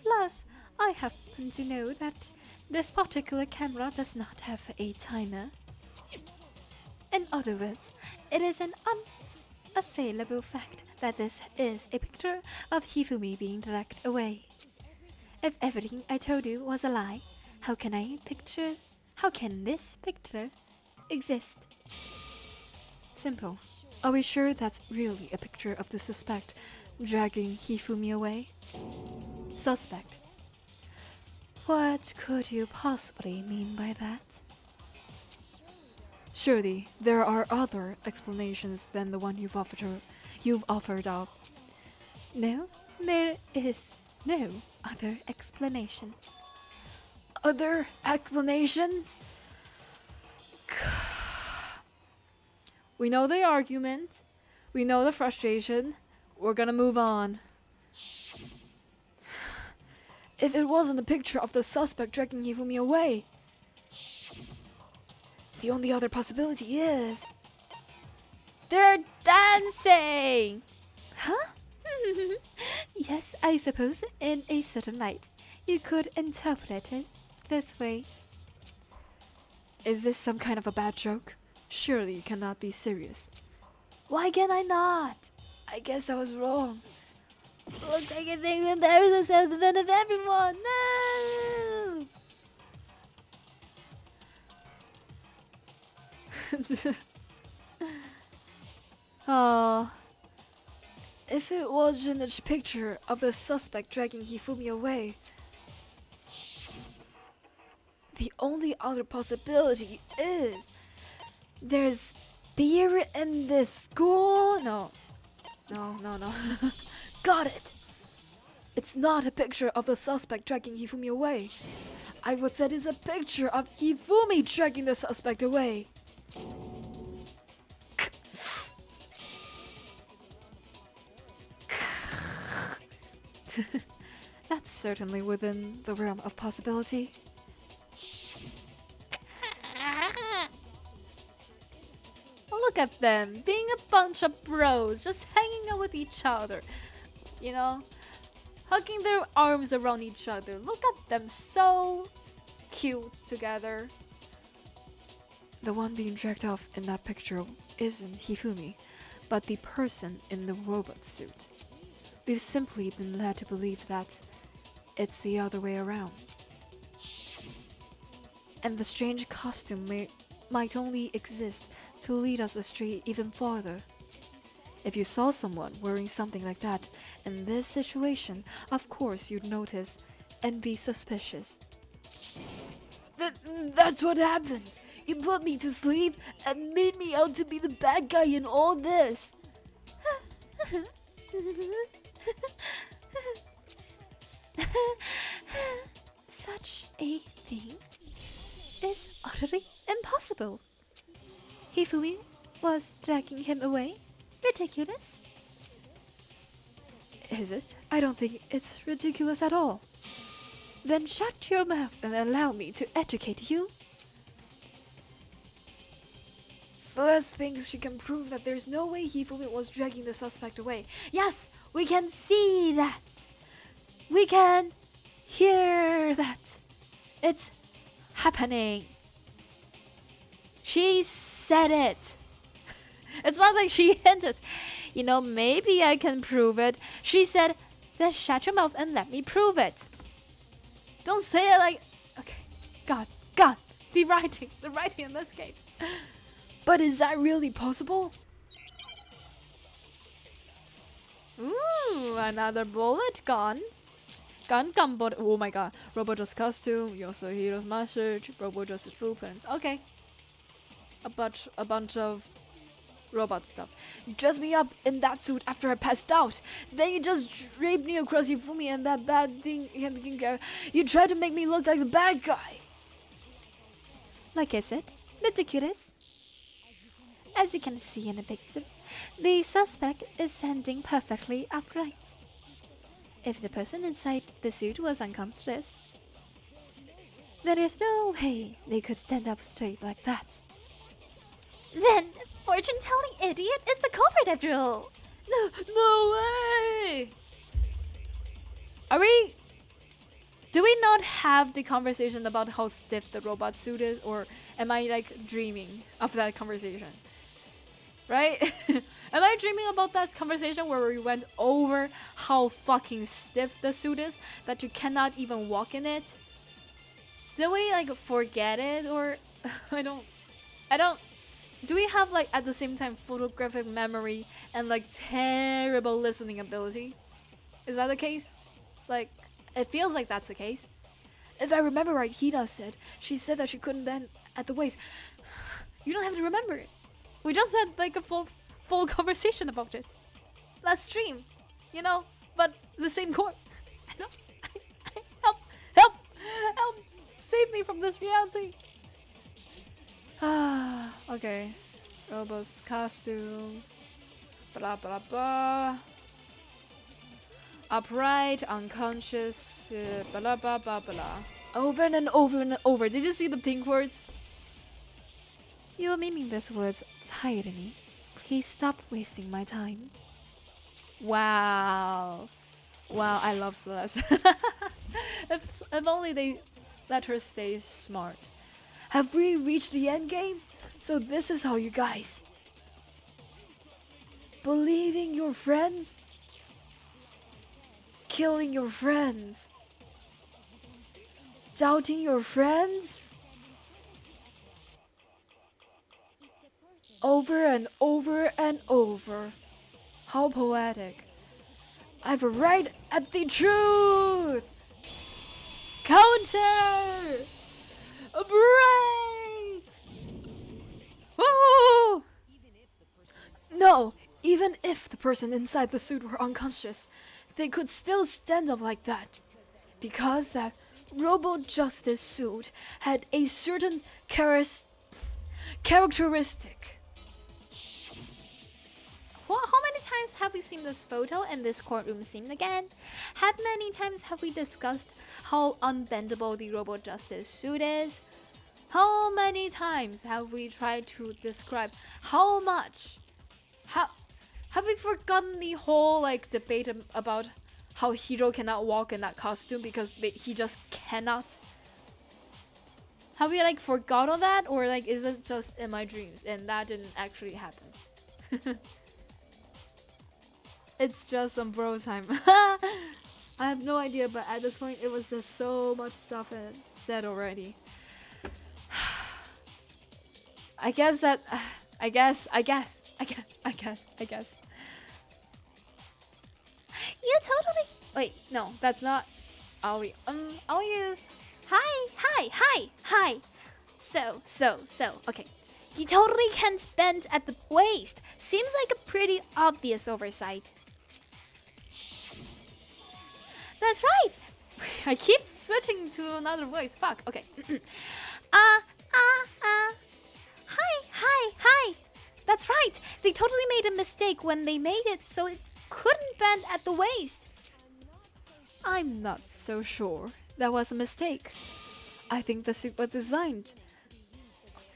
Plus, I happen to know that this particular camera does not have a timer. In other words, it is an unassailable fact that this is a picture of Hifumi being dragged away. If everything I told you was a lie, how can this picture exist? Simple. Are we sure that's really a picture of the suspect dragging Hifumi away? Suspect. What could you possibly mean by that? Surely there are other explanations than the one you've offered up. No, there is no other explanation. Other explanations? We know the argument. We know the frustration. We're gonna move on. If it wasn't a picture of the suspect dragging Hifumi away, the only other possibility is... They're dancing! Huh? Yes, I suppose in a certain light, you could interpret it this way. Is this some kind of a bad joke? Surely you cannot be serious. Why can I not? I guess I was wrong. Look like a thing to embarrass ourselves in front of everyone. No! Oh. If it wasn't a picture of the suspect dragging Hifumi away, the only other possibility is there's beer in this school. No. Got it. It's not a picture of the suspect dragging Hifumi away. I would say it's a picture of Hifumi dragging the suspect away. That's certainly within the realm of possibility. Look at them, being a bunch of bros, just hanging out with each other. You know, hugging their arms around each other. Look at them, so cute together. The one being dragged off in that picture isn't Hifumi, but the person in the robot suit. We've simply been led to believe that it's the other way around. And the strange costume might only exist to lead us astray even farther. If you saw someone wearing something like that in this situation, of course you'd notice and be suspicious. That's what happened. You put me to sleep and made me out to be the bad guy in all this. Such a thing is utterly impossible. Hifumi was dragging him away. Ridiculous. Is it? I don't think it's ridiculous at all. Then shut your mouth and allow me to educate you. Celeste thinks she can prove that there's no way Hifumi was dragging the suspect away. Yes, we can see that. We can hear that. It's happening. She said it. It's not like she hinted. You know, maybe I can prove it. She said, then shut your mouth and let me prove it. Don't say it like, okay, God, the writing in this game. But is that really possible? Ooh, another bullet gone. Gun, but oh my god. Robo-Just costume, Yosuhiro's message, Robo-Just blueprints. Okay. A bunch of robot stuff. You dressed me up in that suit after I passed out. Then you just draped me across Hifumi and that bad thing. You tried to make me look like the bad guy. Like I said, ridiculous. As you can see in the picture, the suspect is standing perfectly upright. If the person inside the suit was unconscious, there is no way they could stand up straight like that. Then, fortune-telling idiot is the culprit after all. No way! Do we not have the conversation about how stiff the robot suit is, or am I like dreaming of that conversation? Right? Am I dreaming about that conversation where we went over how fucking stiff the suit is that you cannot even walk in it? Did we like forget it, or I don't do we have like at the same time photographic memory and like terrible listening ability? Is that the case? Like, it feels like that's the case. If I remember right, Hina said that she couldn't bend at the waist. You don't have to remember it. We just had like a full conversation about it last stream, you know, but the same chord. Help! Save me from this reality. Okay. Robo's costume. Blah blah blah. Upright, unconscious. Blah blah blah blah. Over and over and over. Did you see the pink words? You are meaning these words tire me. Please stop wasting my time. Wow, I love Celeste. if only they let her stay smart. Have we reached the end game? So this is how you guys believing your friends, killing your friends, doubting your friends, over and over and over. How poetic. I've arrived at the truth. Counter! A break! Woo! No, even if the person inside the suit were unconscious, they could still stand up like that. Because that Robo-Justice suit had a certain characteristic. Well, how many times have we seen this photo in this courtroom scene again? How many times have we discussed how unbendable the Robo-Justice suit is? How many times have we tried to describe how much? Have we forgotten the whole like debate about how Hiro cannot walk in that costume because he just cannot? Have we like forgotten that, or like is it just in my dreams and that didn't actually happen? It's just some bro time. I have no idea, but at this point it was just so much stuff said already. I guess. You totally. Wait, no, that's not. Aoi. Aoi is. Hi. So. Okay. You totally can't bend at the waist. Seems like a pretty obvious oversight. That's right. I keep switching to another voice. Fuck. Okay. Hi. That's right. They totally made a mistake when they made it so it couldn't bend at the waist. I'm not so sure. That was a mistake. I think the suit was designed.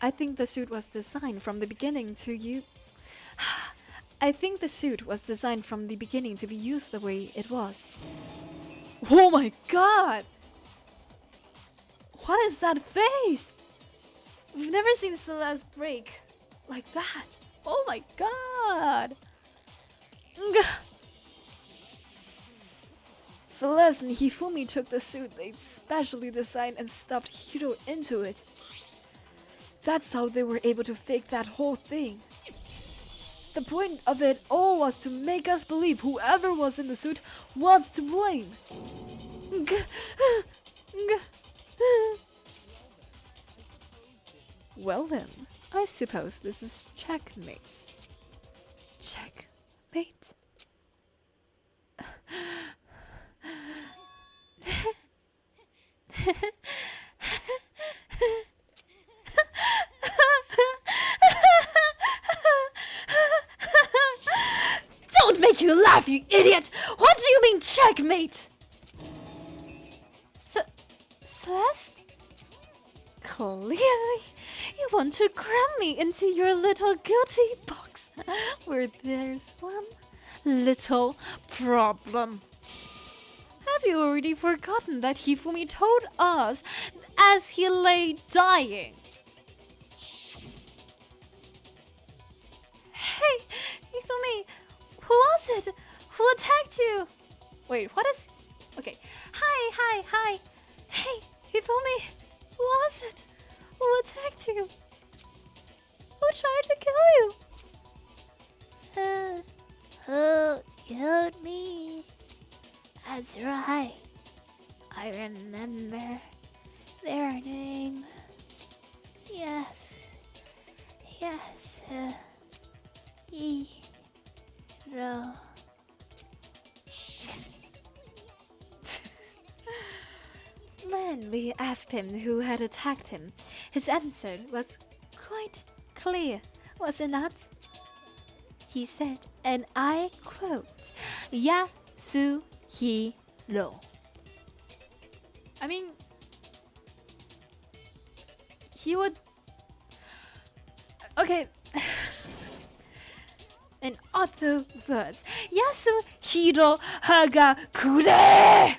I think the suit was designed from the beginning to you. I think the suit was designed from the beginning to be used the way it was. Oh my god! What is that face? We've never seen Celeste break like that. Oh my god! Celeste and Hifumi took the suit they'd specially designed and stuffed Hiro into it. That's how they were able to fake that whole thing. The point of it all was to make us believe whoever was in the suit was to blame. Well then, I suppose this is checkmate. Checkmate? Don't make you laugh, you idiot! What do you mean, checkmate? Celeste? Clearly, you want to cram me into your little guilty box, where there's one little problem. Have you already forgotten that Hifumi told us as he lay dying? Hey, Hifumi, who was it? Who attacked you? Wait, what is... Okay. Hi. Hey, Hifumi, who was it? Who attacked you? Who tried to kill you? Who killed me? That's right. I remember their name. Yes. Hiro. When we asked him who had attacked him, his answer was quite clear, was it not? He said, and I quote, Yasuhiro. I mean, he would... Okay. In other words, Yasuhiro Hagakure!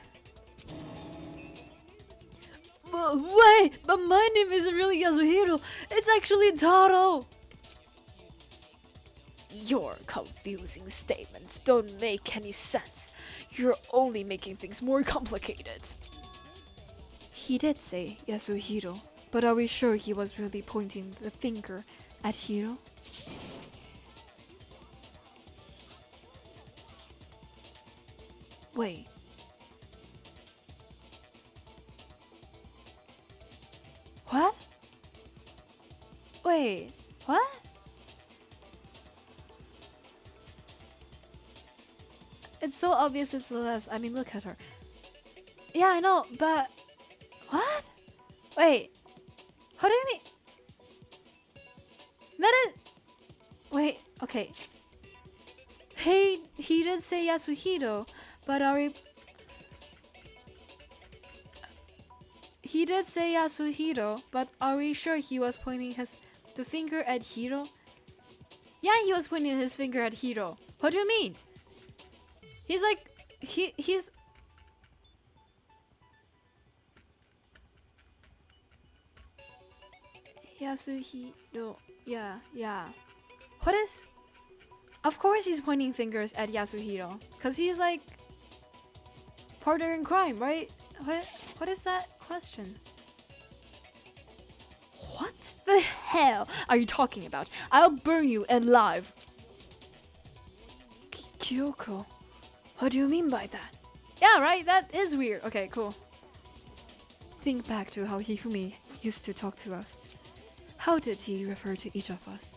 Wait, but my name isn't really Yasuhiro. It's actually Taro. Your confusing statements don't make any sense. You're only making things more complicated. He did say Yasuhiro, but are we sure he was really pointing the finger at Hiro? Wait. What? Wait, what? It's so obvious it's Celeste. I mean, look at her. Yeah, I know, but... What? Wait. What do you mean? That is... Wait, okay. Hey, he did say Yasuhiro, but are we... He did say Yasuhiro, but are we sure he was pointing the finger at Hiro? Yeah, he was pointing his finger at Hiro. What do you mean? He's like, he's... Yasuhiro, yeah. What is... Of course he's pointing fingers at Yasuhiro, because he's like... partner in crime, right? What is that question? What the hell are you talking about? I'll burn you alive. Kyoko, what do you mean by that? Yeah, right? That is weird. Okay, cool. Think back to how Hifumi used to talk to us. How did he refer to each of us?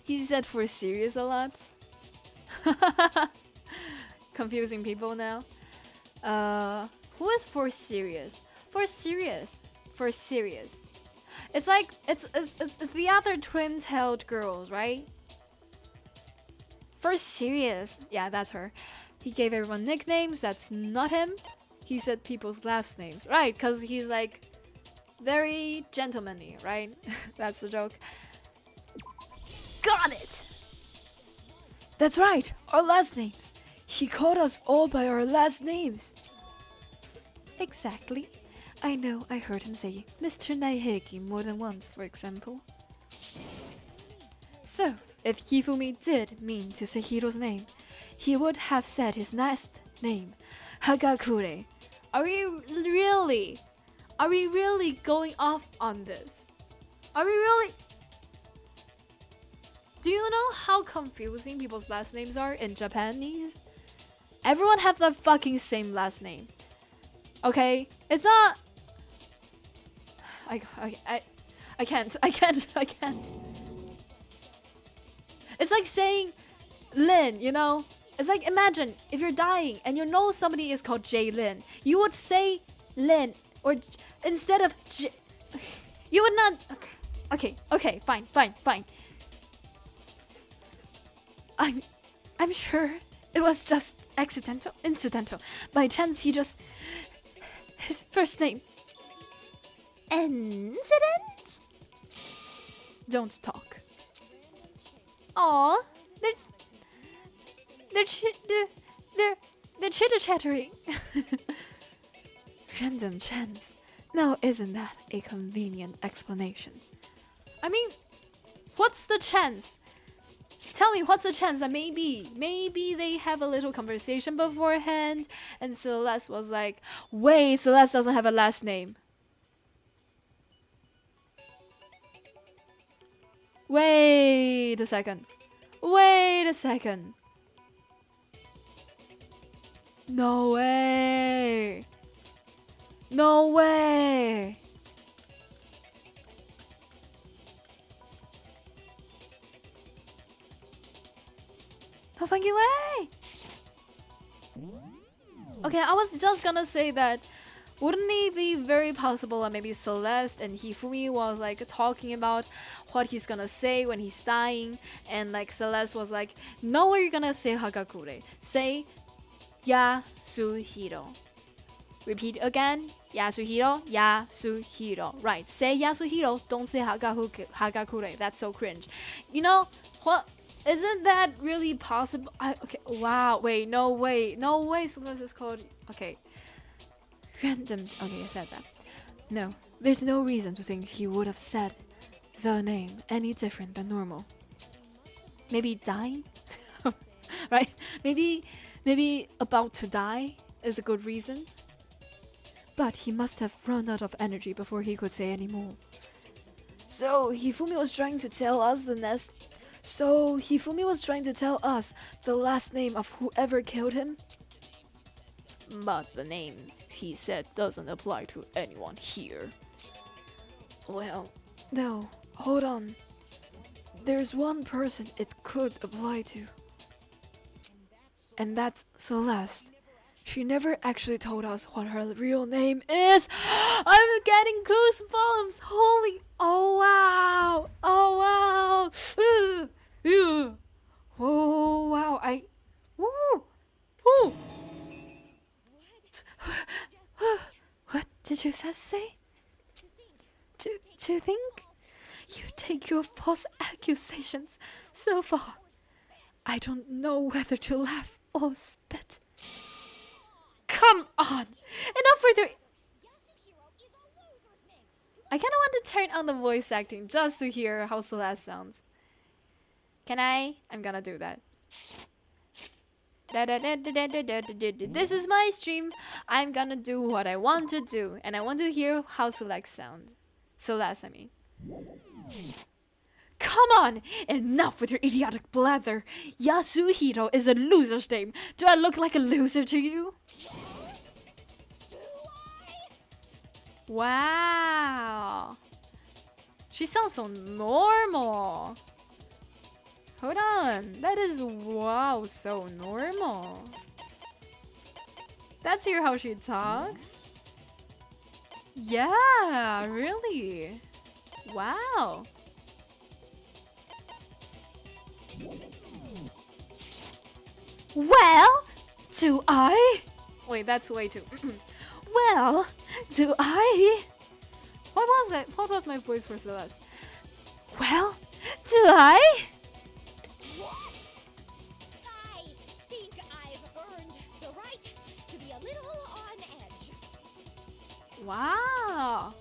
He said for serious a lot. Confusing people now. Who is for serious? For serious. It's like it's the other twin-tailed girls, right? For serious. Yeah, that's her. He gave everyone nicknames. That's not him. He said people's last names. Right, because he's like very gentlemanly, right? That's the joke. Got it! That's right, our last names. He called us all by our last names. Exactly. I know I heard him say Mr. Naiheki more than once, for example. So, if Hifumi did mean to say Hiro's name, he would have said his last name, Hagakure. Are we really going off on this? Are we really? Do you know how confusing people's last names are in Japanese? Everyone have the fucking same last name. Okay? It's not... I can't. It's like saying Lin, you know? It's like, imagine if you're dying and you know somebody is called Jaylin. You would say Lin, or instead of J... You would not... Okay, fine. I'm sure it was just incidental. By chance, his first name. Incident? Don't talk. Aw, They're chitter-chattering. Random chance. Now, isn't that a convenient explanation? I mean, what's the chance? Tell me, what's the chance that maybe they have a little conversation beforehand and Celeste was like, wait, Celeste doesn't have a last name. Wait a second. No way. No fucking way! Okay, I was just gonna say that wouldn't it be very possible that maybe Celeste and Hifumi was like talking about what he's gonna say when he's dying, and like Celeste was like, no, you're gonna say Hagakure. Say Yasuhiro. Repeat again. Yasuhiro. Right. Say Yasuhiro. Don't say Hagakure. That's so cringe. You know what? Isn't that really possible? Okay. Wow. Wait. No way. Celeste is called. Okay. Random. Okay, I said that. No, there's no reason to think he would have said the name any different than normal. Maybe dying? Right? Maybe about to die is a good reason. But he must have run out of energy before he could say any more. So Hifumi was trying to tell us the last name of whoever killed him? But the name he said doesn't apply to anyone here. Well, no, hold on. There's one person it could apply to. And that's Celeste. She never actually told us what her real name is. I'm getting goosebumps. Holy. Oh wow. Oh wow. What did you just say? To think? You take your false accusations so far. I don't know whether to laugh or spit. Come on! Enough with your... I kind of want to turn on the voice acting just to hear how Celeste sounds. Can I? I'm gonna do that. This is my stream. I'm gonna do what I want to do. And I want to hear how Celeste sounds. Celeste, I mean. Come on! Enough with your idiotic blather. Yasuhiro is a loser's name. Do I look like a loser to you? Wow. She sounds so normal. Hold on. That is, wow, so normal. Let's hear how she talks. Yeah, really. Wow. Well, do I? Wait, that's way too. Well, do I? What was it? What was my voice for Celeste? Well, do I? What? I think I've earned the right to be a little on edge. Wow.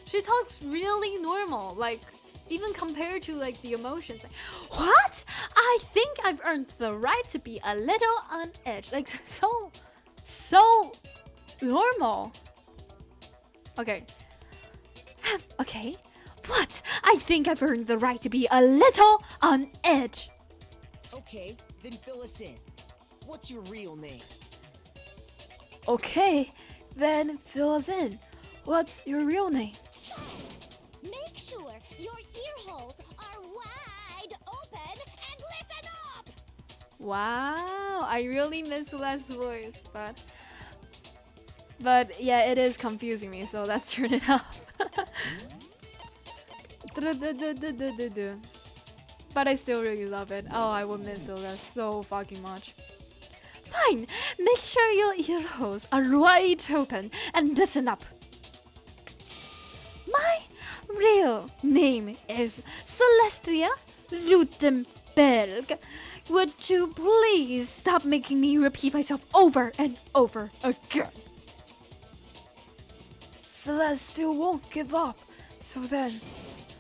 She talks really normal, like even compared to like the emotions. Like, what? I think I've earned the right to be a little on edge. Like so normal. Okay. Okay. What? I think I've earned the right to be a little on edge. Okay, then fill us in. What's your real name? Okay, then fill us in. What's your real name? Make sure your ear holes are wide open and listen up! Wow, I really miss Celeste's voice, but yeah, it is confusing me, so let's turn it off. But I still really love it. Oh, I would miss Celeste so fucking much. Fine, make sure your ear holes are wide open and listen up. My real name is Celestia Lutenberg. Would you please stop making me repeat myself over and over again? Celeste still won't give up, so then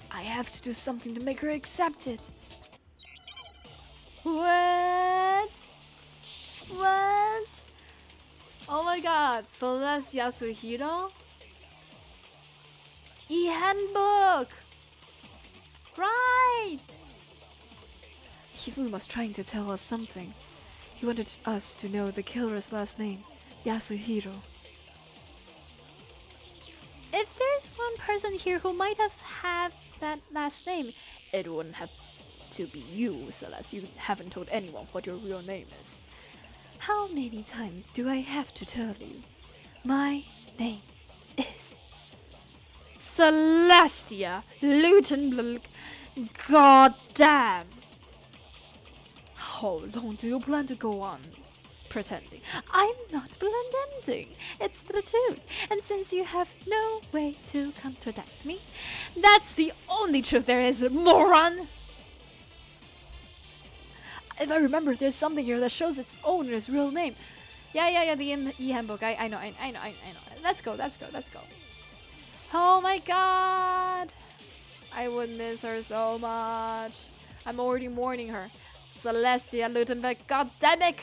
I have to do something to make her accept it. What? What? Oh my god, Celeste Yasuhiro? E-handbook! Right! Hifumi was trying to tell us something. He wanted us to know the killer's last name, Yasuhiro. If there's one person here who might have had that last name, it wouldn't have to be you, Celeste. You haven't told anyone what your real name is. How many times do I have to tell you? My name is Celestia Lutenberg. God damn! How long do you plan to go on pretending? I'm not pretending. It's the truth. And since you have no way to contradict me, that's the only truth there is, moron! If I remember, there's something here that shows its owner's real name. Yeah, the e-handbook. I know. Let's go. Oh my god! I would miss her so much. I'm already mourning her. Celestia Lutenberg, god damn it!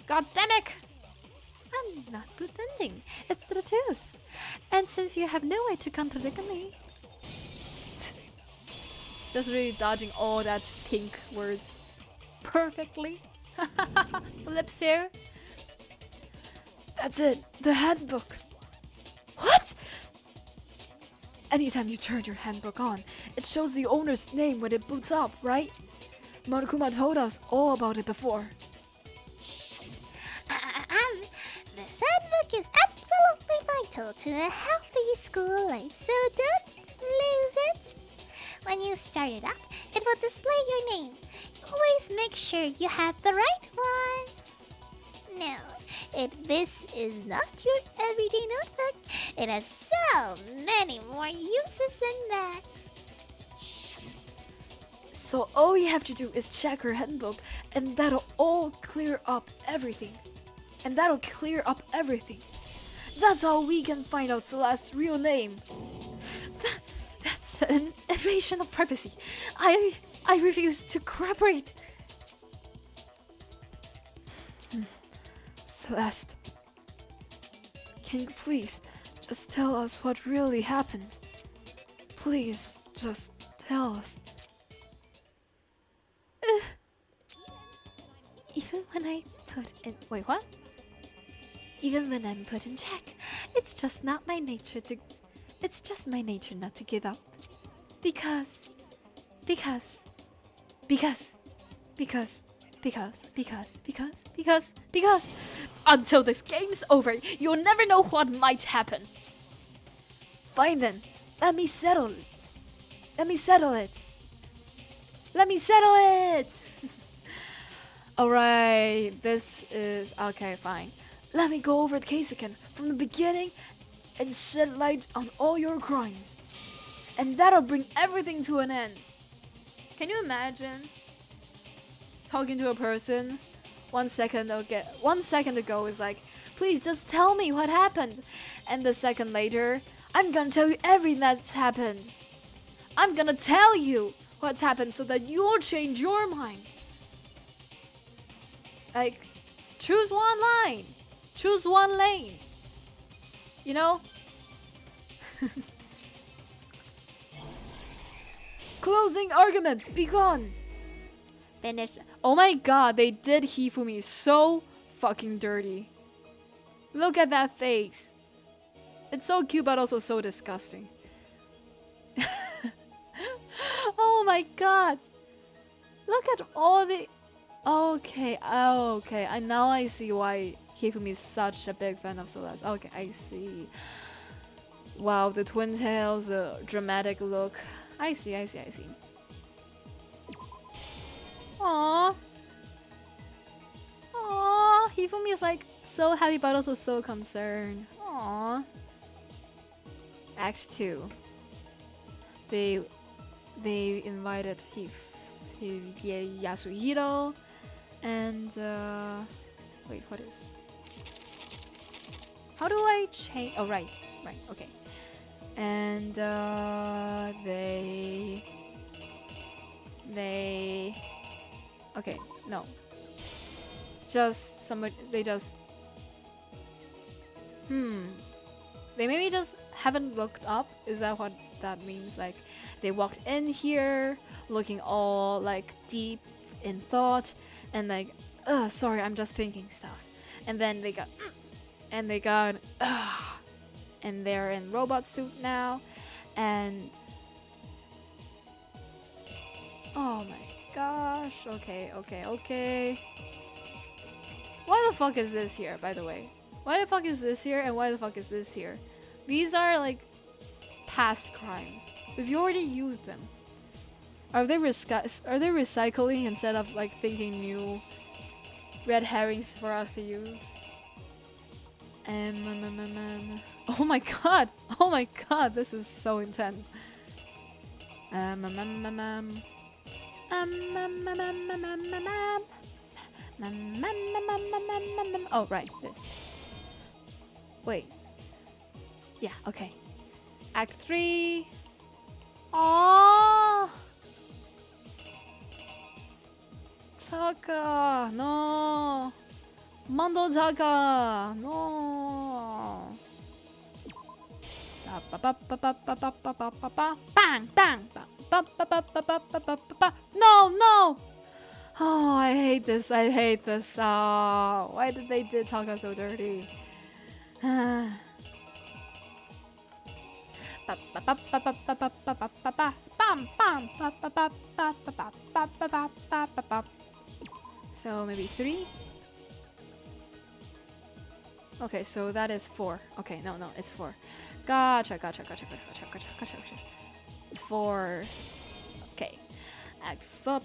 God damn it! I'm not pretending. It's the truth. And since you have no way to contradict me... Just really dodging all that pink words perfectly. Flips here. That's it, the handbook. What? Anytime you turn your handbook on, it shows the owner's name when it boots up, right? Monokuma told us all about it before. This handbook is absolutely vital to a healthy school life, so don't lose it. When you start it up, it will display your name. Always make sure you have the right one. Now, if this is not your everyday notebook, it has so many more uses than that. So all we have to do is check her handbook, and that'll all clear up everything. That's how we can find out Celeste's real name. That's an invasion of privacy. I refuse to cooperate. Celeste, can you please just tell us what really happened? Please, just tell us. Even when I put in... Wait, what? Even when I'm put in check, it's just not my nature to... It's just my nature not to give up. Because... Until this game's over, you'll never know what might happen. Fine then, let me settle it. Alright, this is okay, fine. Let me go over the case again from the beginning and shed light on all your crimes. And that'll bring everything to an end. Can you imagine talking to a person 1 second ago is like, please just tell me what happened. And the second later, I'm gonna tell you everything that's happened. I'm gonna tell you what's happened so that you'll change your mind. Like, choose one line. Choose one lane. You know? Closing argument, be gone. Finish. Oh my god, they did Hifumi so fucking dirty. Look at that face. It's so cute but also so disgusting. Oh my god. Look at all the... Okay, okay. Now I see why Hifumi is such a big fan of Celeste. Okay, I see. Wow, the twin tails, the dramatic look. I see. Aww. Aww. Hifumi is like so happy but also so concerned. Aww. Act 2. They invited Yasuhiro and wait, what is? How do I change? Oh, right, okay. And they okay, no. Just somebody, they just they maybe just haven't looked up. Is that what that means? Like they walked in here looking all like deep in thought and like sorry, I'm just thinking stuff. And then they got and they got and they're in robot suit now and oh my gosh. Okay. Why the fuck is this here, by the way? Why the fuck is this here and why the fuck is this here? These are like past crimes. We've already used them. Are they recycling instead of like thinking new red herrings for us to use? Oh my god! Oh my god! This is so intense. Oh right, this. Wait. Yeah, okay. Act 3. Oh, Taka, no. Mando Taka, no. Bang, bang, no. Oh, I hate this. Oh, why did they do Taka so dirty? So maybe 3. Okay, so that is 4. Okay, no, it's 4. Gotcha. 4. Okay. Act 4.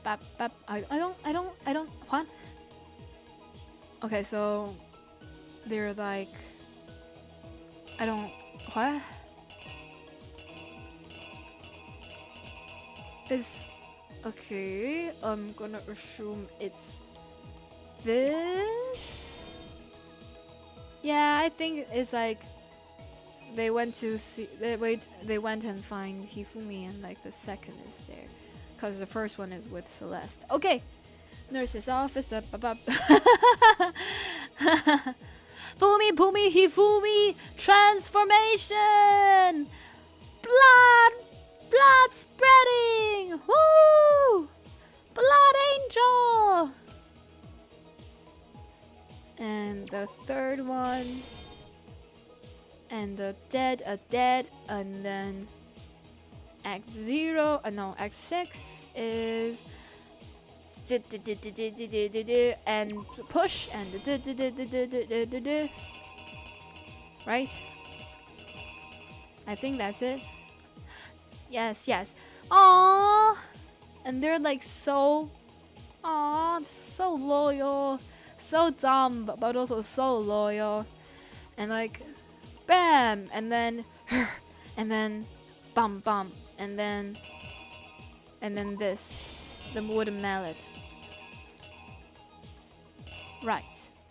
I don't what? Okay, so they're like I don't what? Is okay, I'm gonna assume it's this. Yeah, I think it's like they went to see they went and find Hifumi and like the second is there. Because the first one is with Celeste. Okay. Nurse's office. Fumi, Hifumi. Transformation. Blood spreading. Woo. Blood angel. And the third one. And a dead. And then Act 0, Act 6 is and push and right? I think that's it. Yes, yes. Aww. And they're like so, aww, so loyal, so dumb, but also so loyal. And like, bam, and then, and then, bum bum, and then this, the wooden mallet. Right.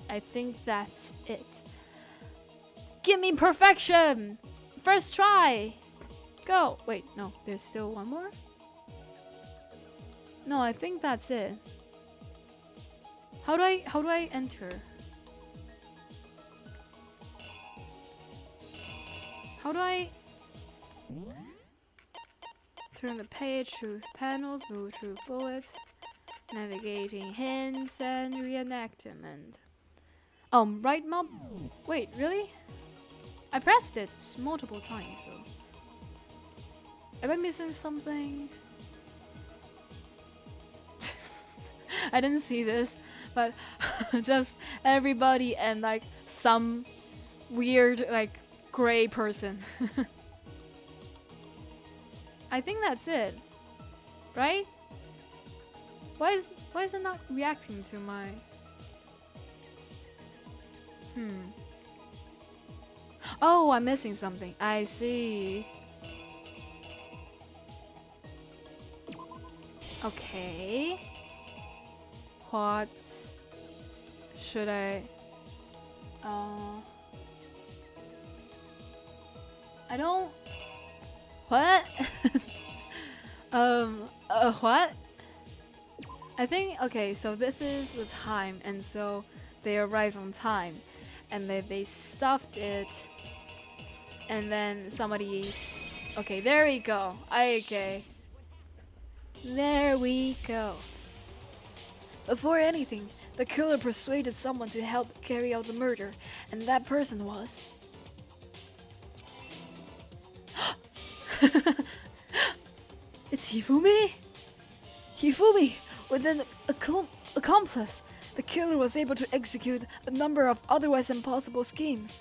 I think that's it. Give me perfection! First try! Go! Wait, no, there's still one more? No, I think that's it. How do I enter? How do I turn the page through panels, move through bullets, navigating hints and reenactment? Right mob? Wait, really? I pressed it multiple times, so. Am I missing something? I didn't see this, but just everybody and like some weird like gray person. I think that's it, right? Why is it not reacting to my? Oh, I'm missing something. I see. Okay. What should I? I don't. What? What? I think, okay, so this is the time, and so they arrive on time, and they stuffed it, and then somebody's. Okay, there we go. Okay. There we go. Before anything, the killer persuaded someone to help carry out the murder, and that person was. It's Hifumi! Hifumi! With an accomplice, the killer was able to execute a number of otherwise impossible schemes.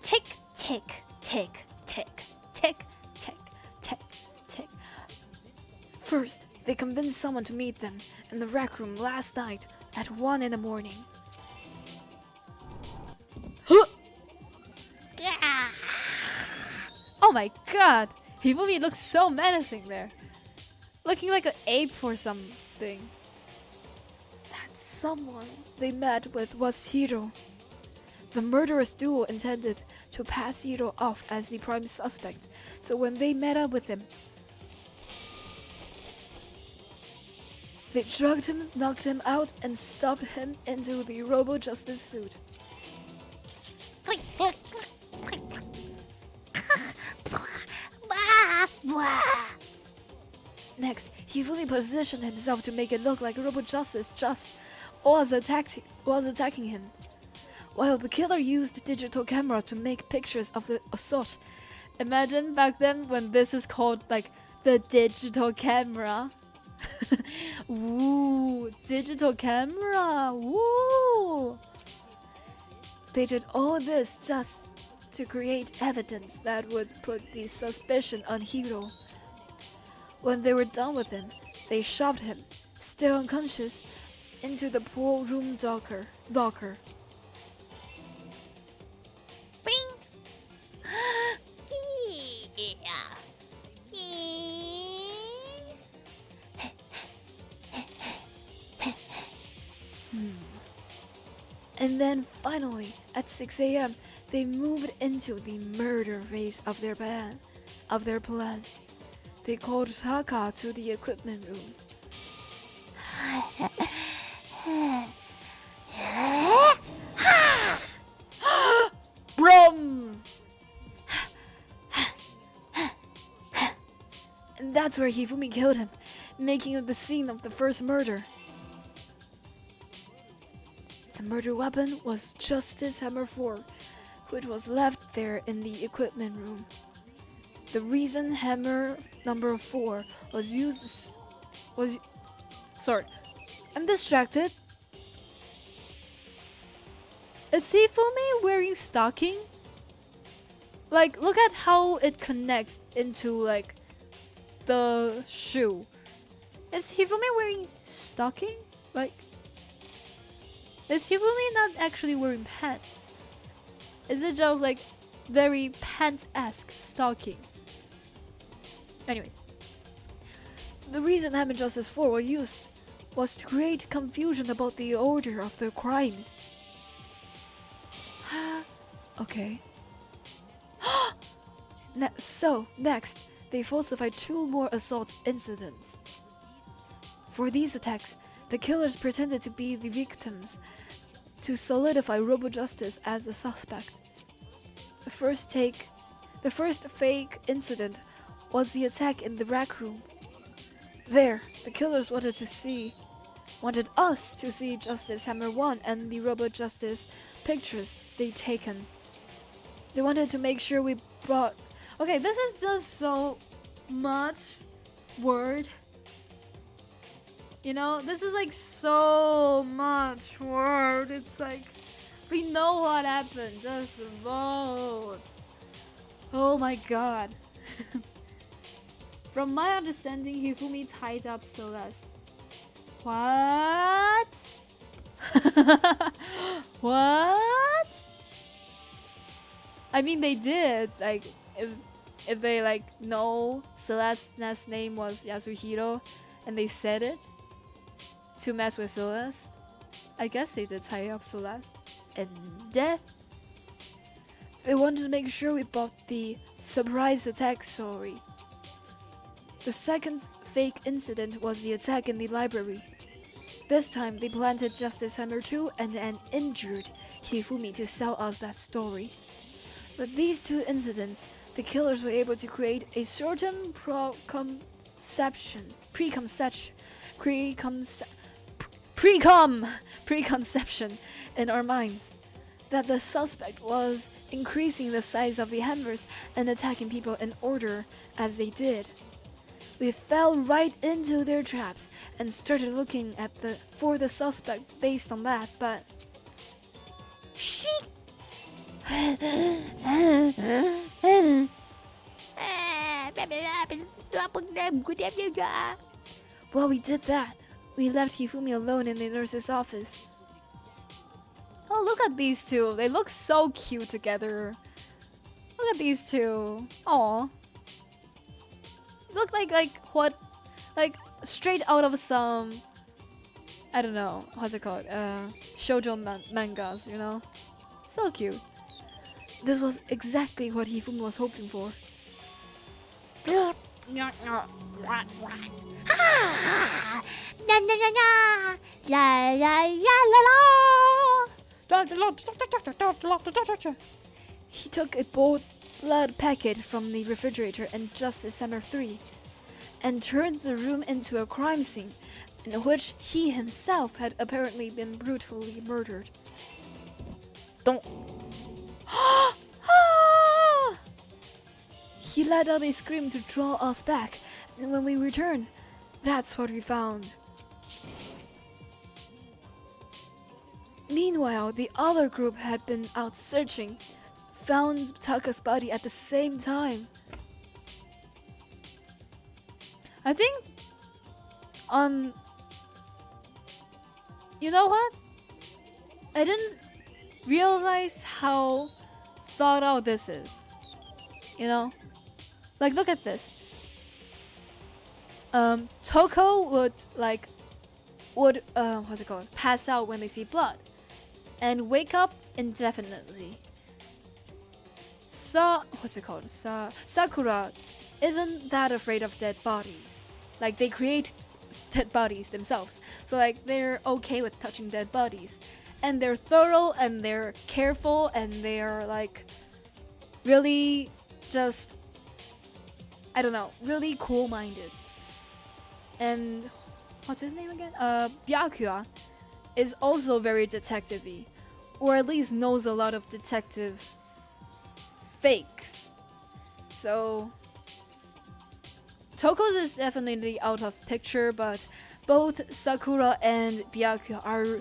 Tick, tick, tick, tick, tick, tick, tick, tick. First, they convinced someone to meet them in the rec room last night at 1 in the morning. Oh my god! Hifumi looks so menacing there. Looking like an ape or something. That someone they met with was Hiro. The murderous duo intended to pass Hiro off as the prime suspect, so when they met up with him, they drugged him, knocked him out, and stuffed him into the Robo-Justice suit. Next, he fully positioned himself to make it look like Robo-Justice was attacking him. While the killer used digital camera to make pictures of the assault. Imagine back then when this is called like the digital camera. Ooh, digital camera. Woo! They did all this just to create evidence that would put the suspicion on Hiro. When they were done with him, they shoved him, still unconscious, into the pool room locker. And then finally, at 6 a.m., they moved into the murder phase of their plan. They called Taka to the equipment room. Brum! And that's where Hifumi killed him, making it the scene of the first murder. The murder weapon was Justice Hammer 4, which was left there in the equipment room. The reason Hammer number 4 was used was... Sorry, I'm distracted. Is Hifumi wearing stocking? Like, look at how it connects into like the shoe. Is Hifumi wearing stocking? Like, is Hifumi not actually wearing pants? Is it just like very pants-esque stocking? Anyways, the reason Hammer Justice 4 were used was to create confusion about the order of the crimes. Okay. So, next, they falsified 2 more assault incidents. For these attacks, the killers pretended to be the victims to solidify Robo Justice as a suspect. The first fake incident was the attack in the rec room. There, the killers wanted us to see Justice Hammer 1 and the Robo Justice pictures they'd taken. They wanted to make sure we brought... Okay, this is just so much word. You know, this is like so much word. It's like, we know what happened. Just vote. Oh my god. From my understanding, Hifumi tied up Celeste. What? What? I mean, they did. Like, if they like know Celeste's name was Yasuhiro, and they said it to mess with Celeste, I guess they did tie up Celeste. And death. They wanted to make sure we bought the surprise attack story. The second fake incident was the attack in the library. This time, they planted Justice Hammer 2 and an injured Hifumi to sell us that story. With these 2 incidents, the killers were able to create a certain preconception in our minds that the suspect was increasing the size of the hammers and attacking people in order as they did. We fell right into their traps and started looking for the suspect based on that, but while we did that, we left Hifumi alone in the nurse's office. Oh, look at these two. They look so cute together. Look at these two. Aw. Look like straight out of some, I don't know, what's it called? Shoujo mangas, you know? So cute. This was exactly what Hifumi was hoping for. La la la la la. He took a blood packet from the refrigerator and Justice Hammer 3 and turned the room into a crime scene in which he himself had apparently been brutally murdered. Don't. He let out a scream to draw us back, and when we returned, that's what we found. Meanwhile, the other group had been out searching, found Taka's body at the same time. I think, you know what? I didn't realize how thought out this is. You know? Like, look at this. Toko would what's it called? Pass out when they see blood. And wake up indefinitely. Sakura isn't that afraid of dead bodies. Like, they create dead bodies themselves. So like, they're okay with touching dead bodies. And they're thorough and they're careful and they're like really just, I don't know, really cool-minded. And what's his name again? Byakuya is also very detective-y, or at least knows a lot of detective fakes. So Toko's is definitely out of picture, but both Sakura and Byakuya are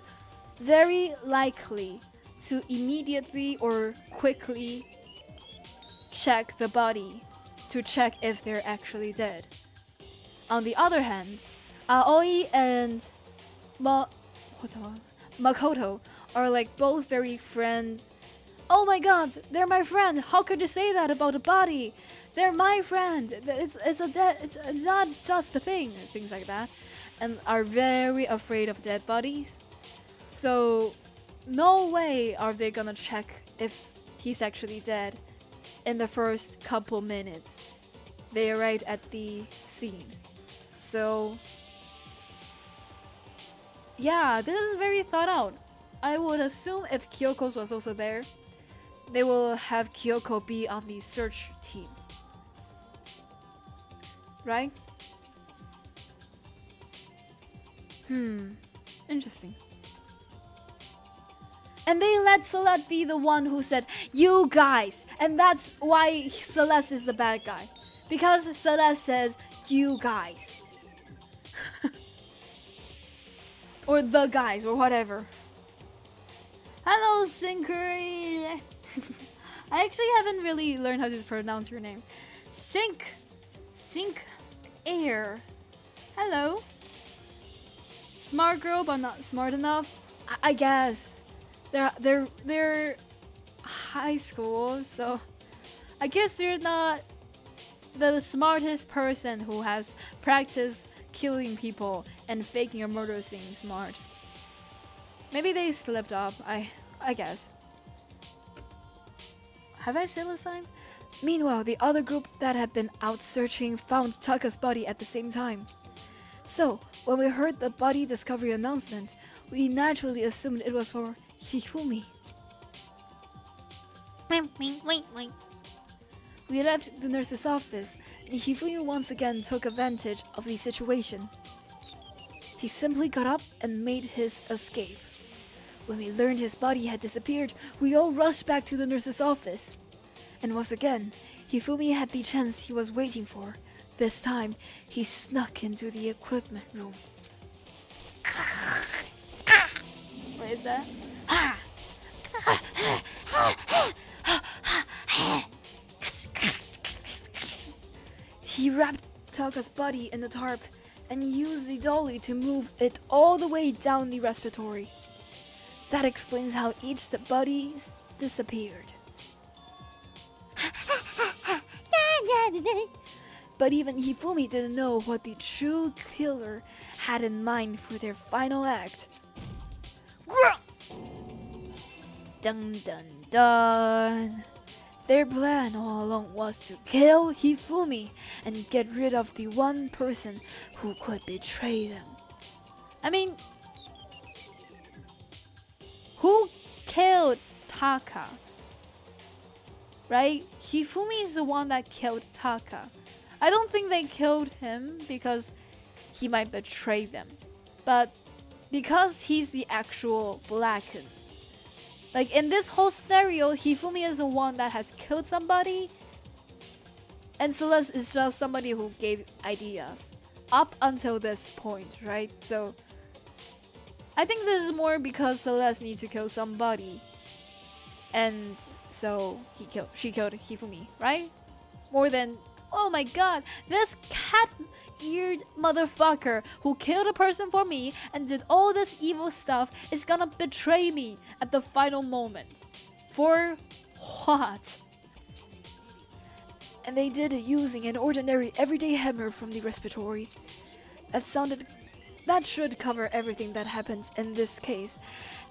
very likely to immediately or quickly check the body to check if they're actually dead. On the other hand, Aoi and Makoto are like both very friends. Oh my god, they're my friend. How could you say that about a body? They're my friend. It's not just a thing. Things like that. And are very afraid of dead bodies. So no way are they gonna check if he's actually dead in the first couple minutes. They arrived at the scene. So yeah, this is very thought out. I would assume if Kyoko's was also there, they will have Kyoko be on the search team. Right? Interesting. And they let Celeste be the one who said, "You guys." And that's why Celeste is the bad guy. Because Celeste says, "You guys." Or the guys, or whatever. Hello, Syncurry. I actually haven't really learned how to pronounce your name. Sync Air. Hello. Smart girl, but not smart enough. I guess they're high school, so I guess they're not the smartest person who has practiced killing people and faking a murder scene smart. Maybe they slipped up. I guess. Have I said a sign? Meanwhile, the other group that had been out searching found Taka's body at the same time. So, when we heard the body discovery announcement, we naturally assumed it was for Hifumi. Wait. We left the nurse's office, and Hifumi once again took advantage of the situation. He simply got up and made his escape. When we learned his body had disappeared, we all rushed back to the nurse's office. And once again, Hifumi had the chance he was waiting for. This time, he snuck into the equipment room. What is that? He wrapped Taka's body in the tarp and used the dolly to move it all the way down the respiratory. That explains how each the bodies disappeared. But even Hifumi didn't know what the true killer had in mind for their final act. Dun dun dun. Their plan all along was to kill Hifumi and get rid of the one person who could betray them. I mean, who killed Taka? Right? Hifumi is the one that killed Taka. I don't think they killed him because he might betray them, but because he's the actual blackened. Like in this whole scenario, Hifumi is the one that has killed somebody, and Celeste is just somebody who gave ideas up until this point, right? So I think this is more because Celeste needs to kill somebody, and so she killed Hifumi, right? More than, oh my god, this cat-eared motherfucker who killed a person for me and did all this evil stuff is gonna betray me at the final moment. For what? And they did it using an ordinary everyday hammer from the respiratory. That should cover everything that happens in this case.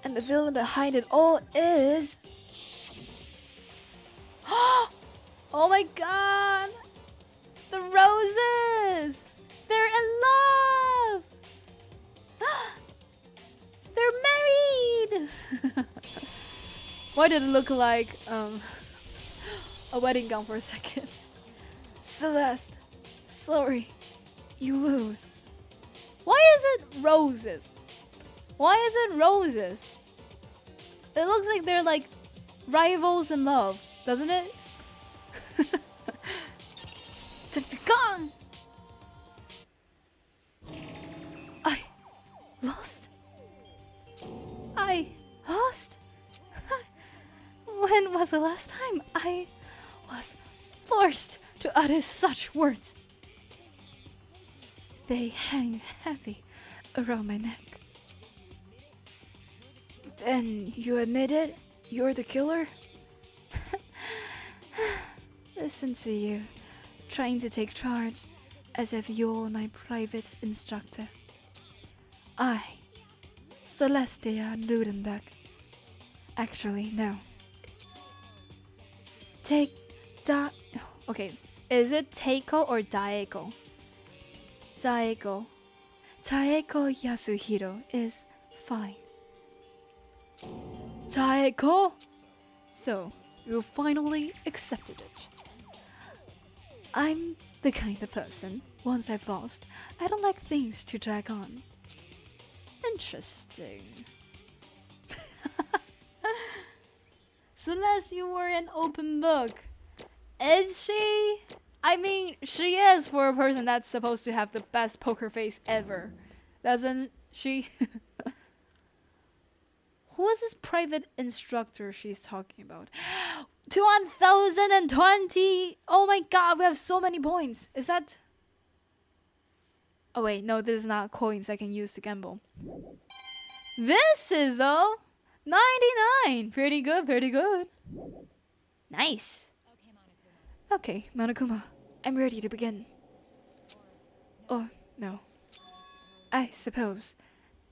And the villain behind it all is... Oh my god! The roses! They're in love! They're married! Why did it look like a wedding gown for a second? Celeste, sorry, you lose. Why is it roses? Why is it roses? It looks like they're like rivals in love, doesn't it? Gone! I lost? When was the last time I was forced to utter such words. They hang heavy around my neck. Then you admit it? You're the killer? Listen to you, trying to take charge as if you're my private instructor. I, Celestia Ludenbeck. Actually, no. Okay, is it Teiko or Daeko? Daeko. Taeko Yasuhiro is fine. Taeko? So, you finally accepted it. I'm the kind of person, once I've lost, I don't like things to drag on. Interesting. Celeste, you were an open book. Is she? I mean, she is for a person that's supposed to have the best poker face ever. Doesn't she? Who is this private instructor she's talking about? To 1020! Oh my god, we have so many points. Is that... Oh wait, no, this is not coins I can use to gamble. This is 99! Pretty good, pretty good. Nice. Okay, Monokuma, I'm ready to begin. Or, no. I suppose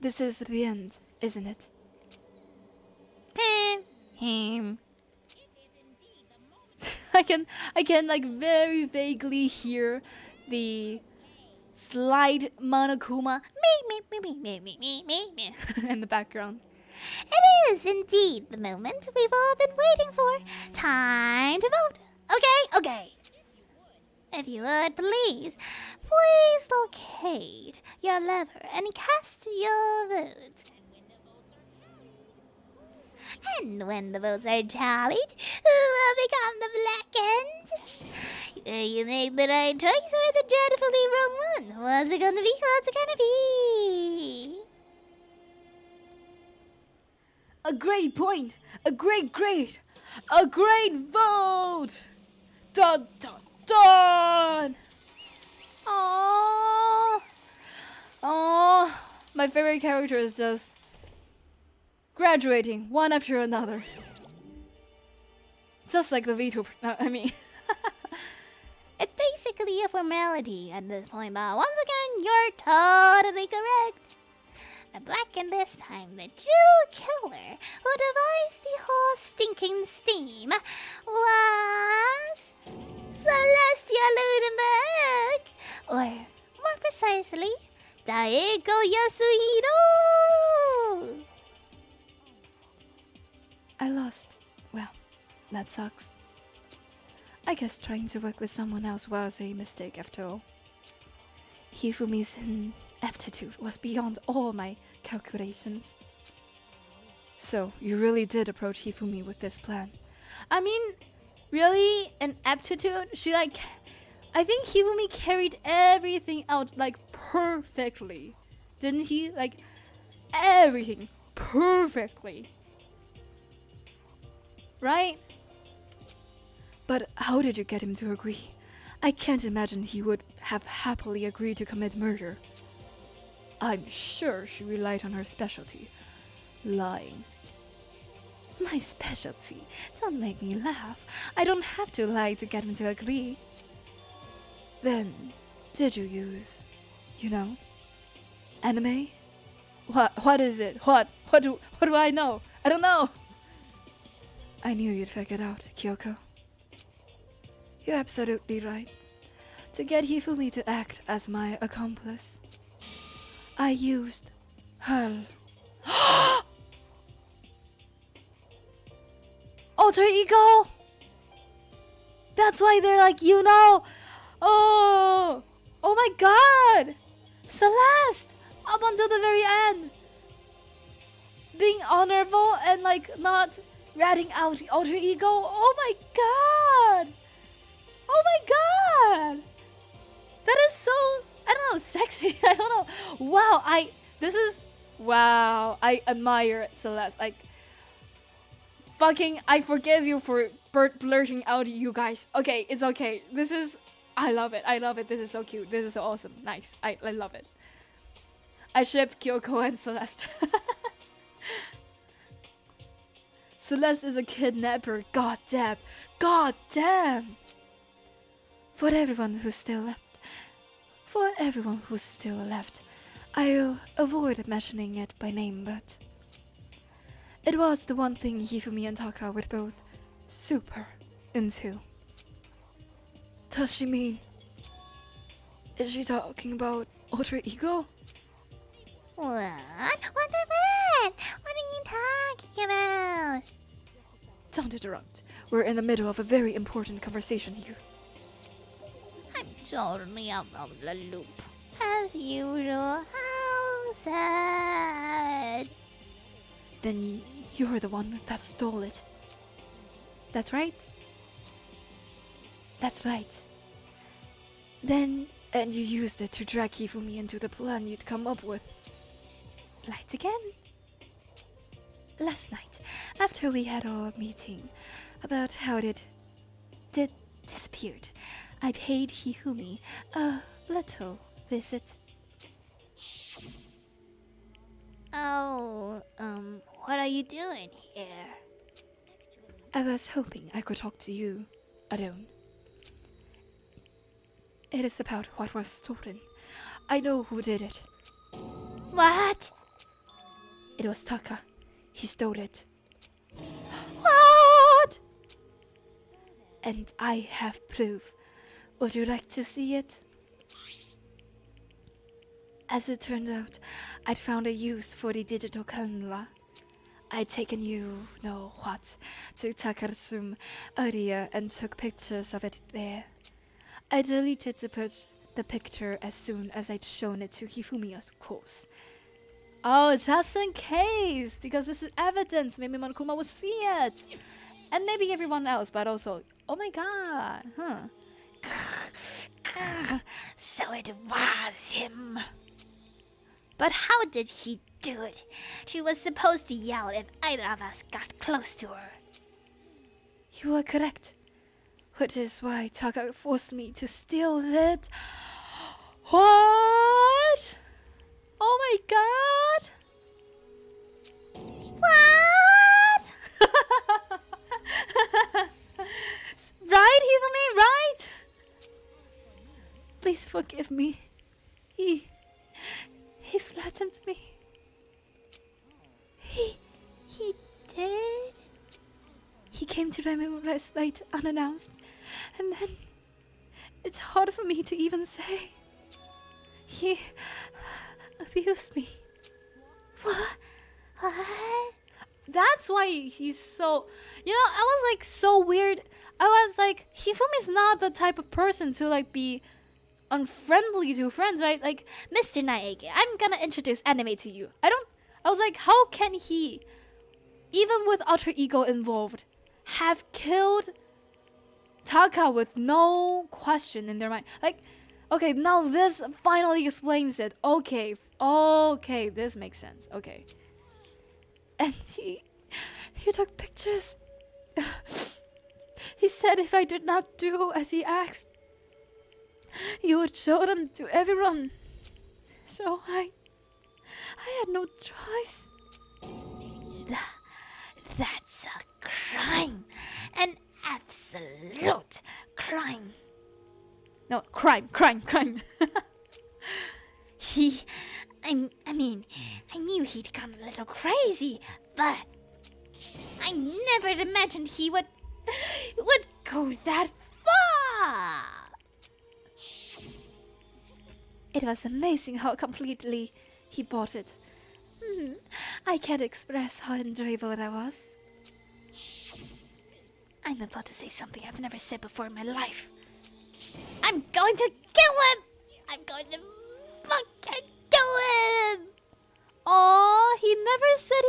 this is the end, isn't it? Him. I can like very vaguely hear the slight Monokuma in the background. It is indeed the moment we've all been waiting for. Time to vote. Okay. If you would please locate your lever and cast your vote. And when the votes are tallied, who will become the black end? You made the right choice or the dreadfully wrong one. What's it gonna be? What's it gonna be? A great point. A great vote. Dun dun dun. Aww. My favorite character is just graduating one after another. Just like the veto. I mean, It's basically a formality at this point, but once again, you're totally correct. The black and this time the true killer who devised the whole stinking steam was Celestia Ludenbeck, or more precisely, Daeko Yasuhiro. I lost. Well, that sucks. I guess trying to work with someone else was a mistake after all. Hifumi's ineptitude was beyond all my calculations. So, you really did approach Hifumi with this plan. I mean, really, an aptitude. I think Hifumi carried everything out like perfectly, didn't he? Like everything perfectly, right? But how did you get him to agree? I can't imagine he would have happily agreed to commit murder. I'm sure she relied on her specialty, lying. My specialty? Don't make me laugh. I don't have to lie to get him to agree. Then, did you use, anime? What is it? What do I know? I don't know. I knew you'd figure it out, Kyoko. You're absolutely right. To get Hifumi to act as my accomplice, I used her. Alter ego? That's why they're like, Oh my god! Celeste! Up until the very end! Being honorable and like not ratting out alter ego. Oh my god! Oh my god! That is so, I don't know, sexy. I don't know. Wow, I admire Celeste. Like, fucking, I forgive you for blurting out you guys. Okay, it's okay. This is, I love it. I love it. This is so cute. This is so awesome. Nice. I love it. I ship Kyoko and Celeste. Celeste is a kidnapper. God damn. God damn. For everyone who's still left, I'll avoid mentioning it by name, but it was the one thing Hifumi and Taka were both super into. Does she mean... Is she talking about alter ego? What? What the fuck? What are you talking about? Don't interrupt. We're in the middle of a very important conversation here. I'm totally out of the loop. As usual, how sad. Then you're the one that stole it. That's right? That's right. And you used it to drag Hifumi into the plan you'd come up with. Right again. Last night, after we had our meeting about how it disappeared, I paid Hifumi a little visit. Oh, what are you doing here? I was hoping I could talk to you alone. It is about what was stolen. I know who did it. What? It was Taka. He stole it. What? And I have proof. Would you like to see it? As it turned out, I'd found a use for the digital camera. I'd taken you know what to Taka's room earlier and took pictures of it there. I deleted the picture as soon as I'd shown it to Hifumi, of course. Oh, just in case, because this is evidence. Maybe Monokuma will see it, and maybe everyone else. But also, oh my god, huh? So it was him. But how did he do it? She was supposed to yell if either of us got close to her. You are correct. Which is why Taka forced me to steal it. What? Oh my god! What? Right, Hifumi, right? Please forgive me. He flattened me. He did? He came to my room last night unannounced, and then it's hard for me to even say. He abused me. What? That's why he's so... You know, I was like so weird. I was like, Hifumi's not the type of person to like be unfriendly to friends, right? Like, Mr. Naege, I'm gonna introduce anime to you. I was like, how can he, even with alter ego involved, have killed Taka with no question in their mind? Like, okay, now this finally explains it. Okay, this makes sense. Okay. And he took pictures. He said if I did not do as he asked, he would show them to everyone. So I had no choice. That's a crime. An absolute crime. No, crime. I mean, I knew he'd gone a little crazy, but I never imagined he would go that far. It was amazing how completely he bought it. I can't express how enjoyable that was. I'm about to say something I've never said before in my life. I'm going to kill him! I'm going to fucking kill him! Oh, he never said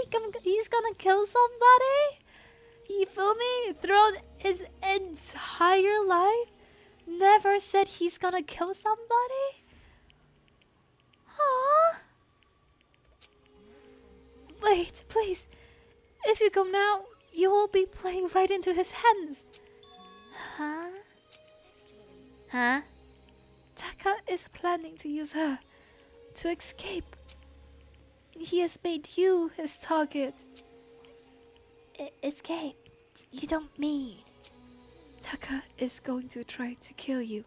he's gonna kill somebody? You feel me? Throughout his entire life, never said he's gonna kill somebody? Huh? Wait, please. If you go now, you will be playing right into his hands. Huh? Huh? Taka is planning to use her to escape. He has made you his target. Escape? You don't mean... Taka is going to try to kill you.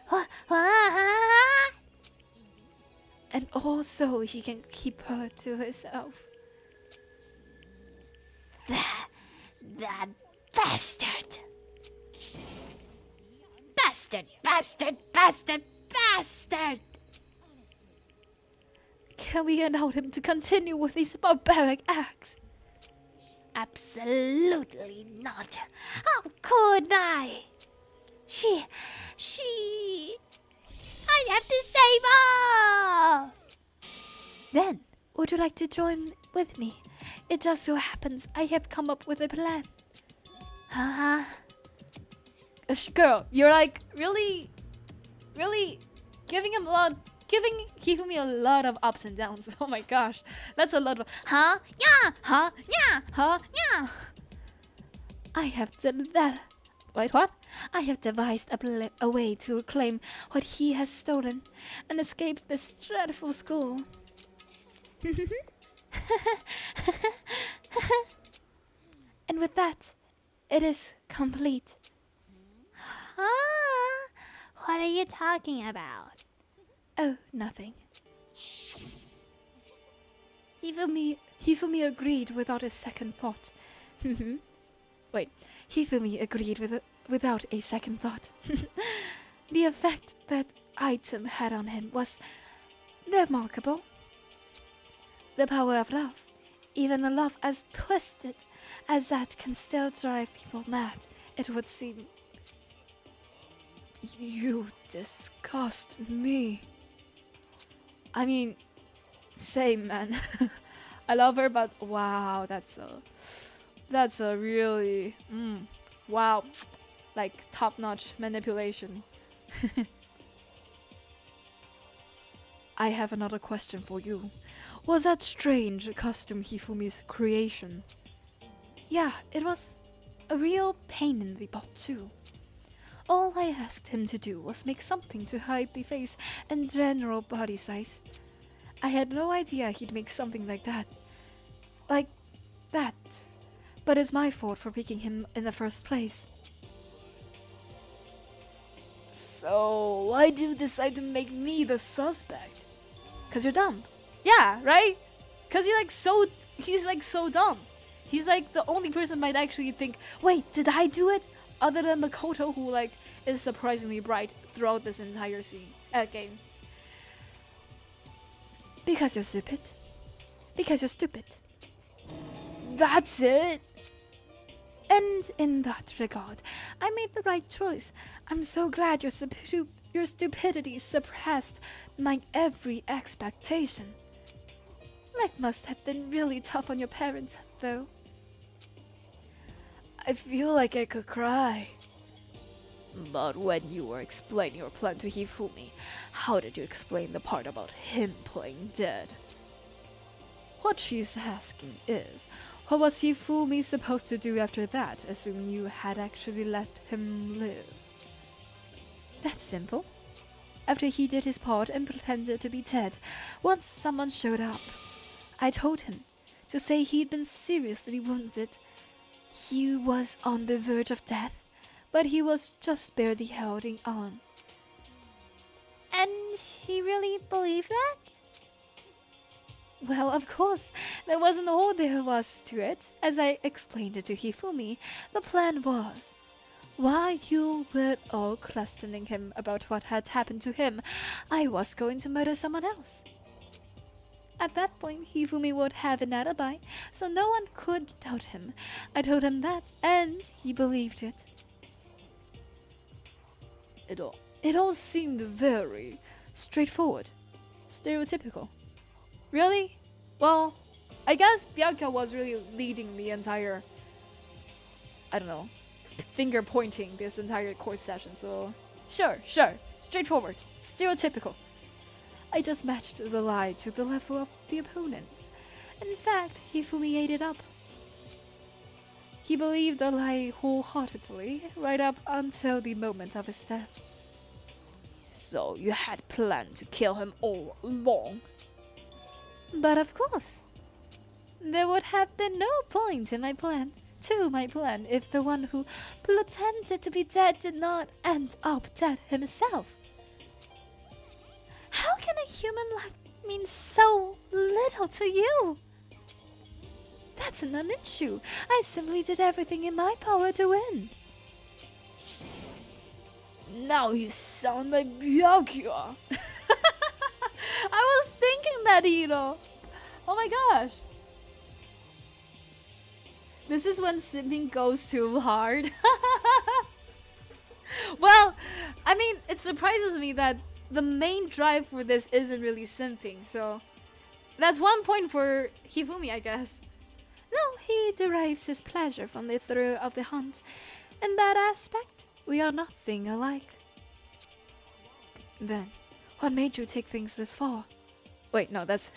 What? And also he can keep her to himself. That bastard! Bastard! Bastard! Bastard! Bastard! Can we allow him to continue with these barbaric acts? Absolutely not. How could I? She... I have to save her! Then, would you like to join with me? It just so happens I have come up with a plan. Huh? Girl, you're like really giving Hifumi a lot of ups and downs. Oh my gosh, that's a lot of Huh? Yeah! Huh? Yeah! huh? Yeah! I have done that. Wait, what? I have devised a way to reclaim what he has stolen and escape this dreadful school. And with that, it is complete. Huh? What are you talking about? Oh, nothing. Hifumi agreed without a second thought. Wait, Hifumi agreed without a second thought. The effect that item had on him was remarkable. The power of love, even a love as twisted as that, can still drive people mad, it would seem. You disgust me. I mean, same, man. I love her, but wow, that's a really wow, like top-notch manipulation. I have another question for you. Was that strange costume Hifumi's creation? Yeah, it was a real pain in the butt too. All I asked him to do was make something to hide the face and general body size. I had no idea he'd make something like that. Like that. But it's my fault for picking him in the first place. So, why do you decide to make me the suspect? 'Cause you're dumb. Yeah, right? 'Cause he's like so dumb. He's like the only person might actually think, wait, did I do it? Other than Makoto, who like is surprisingly bright throughout this entire game. Because you're stupid. Because you're stupid. That's it. And in that regard, I made the right choice. I'm so glad your stupidity surpassed my every expectation. Life must have been really tough on your parents, though. I feel like I could cry. But when you were explaining your plan to Hifumi, how did you explain the part about him playing dead? What she's asking is, what was Hifumi supposed to do after that, assuming you had actually let him live? That's simple. After he did his part and pretended to be dead, once someone showed up, I told him to say he'd been seriously wounded. He was on the verge of death, but he was just barely holding on. And he really believed that? Well, of course, that wasn't all there was to it. As I explained it to Hifumi, the plan was, while you were all questioning him about what had happened to him, I was going to murder someone else. At that point, Hifumi would have an alibi, so no one could doubt him. I told him that, and he believed it. It all seemed very straightforward, stereotypical. Really? Well, I guess Bianca was really leading the entire, I don't know, finger pointing this entire course session, so sure, straightforward, stereotypical. I just matched the lie to the level of the opponent. In fact, Hifumi ate it up. He believed the lie wholeheartedly, right up until the moment of his death. So you had planned to kill him all along? But of course, there would have been no point in my plan, if the one who pretended to be dead did not end up dead himself. How can a human life mean so little to you? That's not an issue. I simply did everything in my power to win. Now you sound like Byakuya. I was thinking that, Hiro. Oh my gosh. This is when simping goes too hard. Well, I mean, it surprises me that the main drive for this isn't really simping, so that's 1 point for Hifumi, I guess. No, he derives his pleasure from the thrill of the hunt. In that aspect, we are nothing alike. Then, what made you take things this far? Wait, no, that's...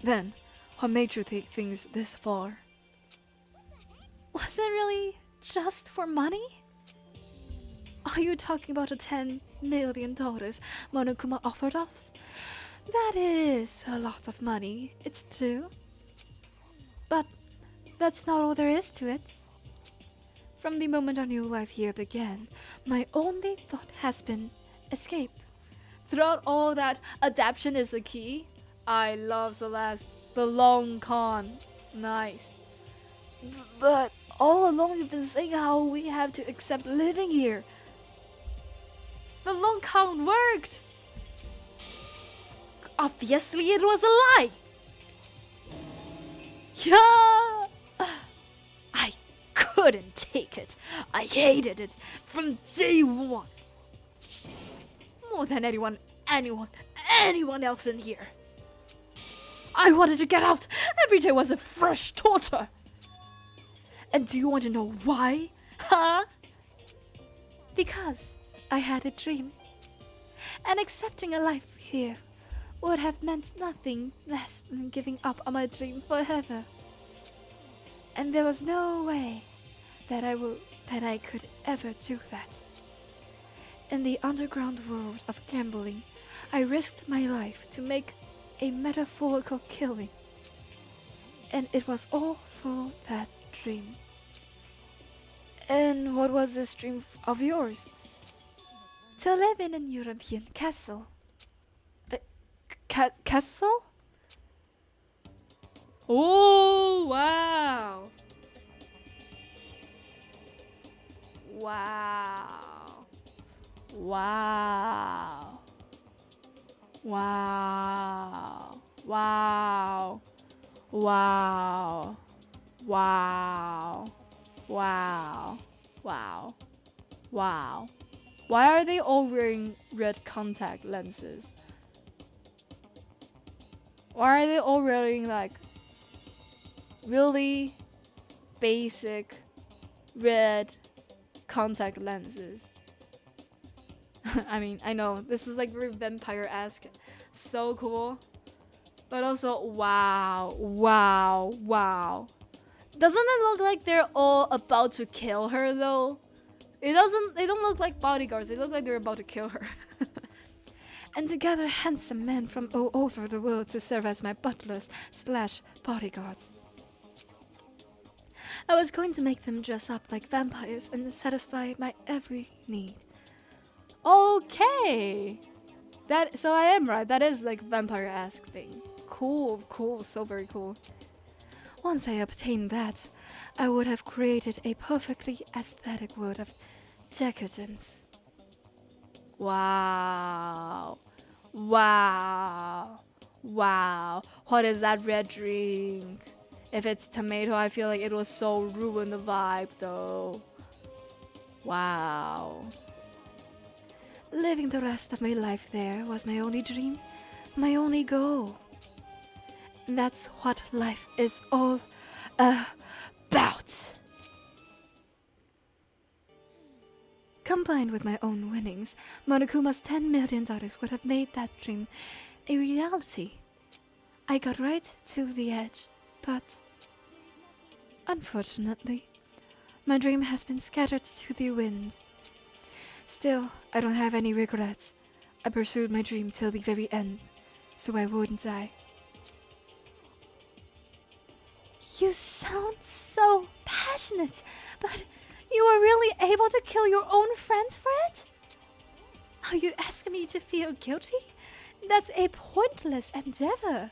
Then, what made you take things this far? Was it really just for money? Are you talking about the $10 million Monokuma offered us? That is a lot of money, it's true. But that's not all there is to it. From the moment our new life here began, my only thought has been escape. Throughout all that, adaptation is the key. I love Celeste. The long con. Nice. But all along you've been saying how we have to accept living here. The long con worked. Obviously it was a lie. Yeah. I couldn't take it. I hated it from day one. More than anyone else in here. I wanted to get out. Every day was a fresh torture. And do you want to know why? Huh? Because I had a dream. And accepting a life here would have meant nothing less than giving up on my dream forever. And there was no way that I could ever do that. In the underground world of gambling, I risked my life to make a metaphorical killing. And it was all for that dream. And what was this dream of yours? To live in an European castle. Castle? Oh, wow. Wow. Wow. Wow. Wow. Wow. Wow. Wow. Wow. Wow. Why are they all wearing red contact lenses? Why are they all wearing like really basic red contact lenses? I mean, I know this is like very vampire-esque, so cool, but also wow, wow, wow. Doesn't it look like they're all about to kill her though? They don't look like bodyguards. They look like they're about to kill her. And to gather handsome men from all over the world to serve as my butlers / bodyguards. I was going to make them dress up like vampires and satisfy my every need. Okay. So I am right. That is like vampire-esque thing. Cool, so very cool. Once I obtained that, I would have created a perfectly aesthetic world of decadence. Wow. Wow. Wow. What is that red drink? If it's tomato, I feel like it will so ruin the vibe though. Wow. Living the rest of my life there was my only dream, my only goal. And that's what life is all about. Combined with my own winnings, Monokuma's $10 million would have made that dream a reality. I got right to the edge But unfortunately, my dream has been scattered to the wind. Still, I don't have any regrets. I pursued my dream till the very end, so I wouldn't die. You sound so passionate, but you were really able to kill your own friends for it? Are you asking me to feel guilty? That's a pointless endeavor.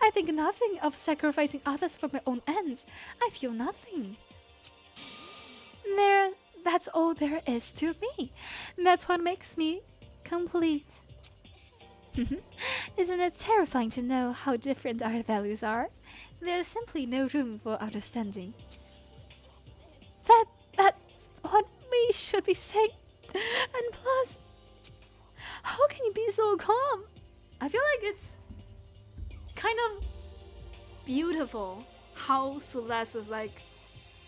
I think nothing of sacrificing others for my own ends. I feel nothing. That's all there is to me. That's what makes me complete. Isn't it terrifying to know how different our values are? There's simply no room for understanding. That's what we should be saying. And plus, how can you be so calm? I feel like it's kind of beautiful how Celeste is like,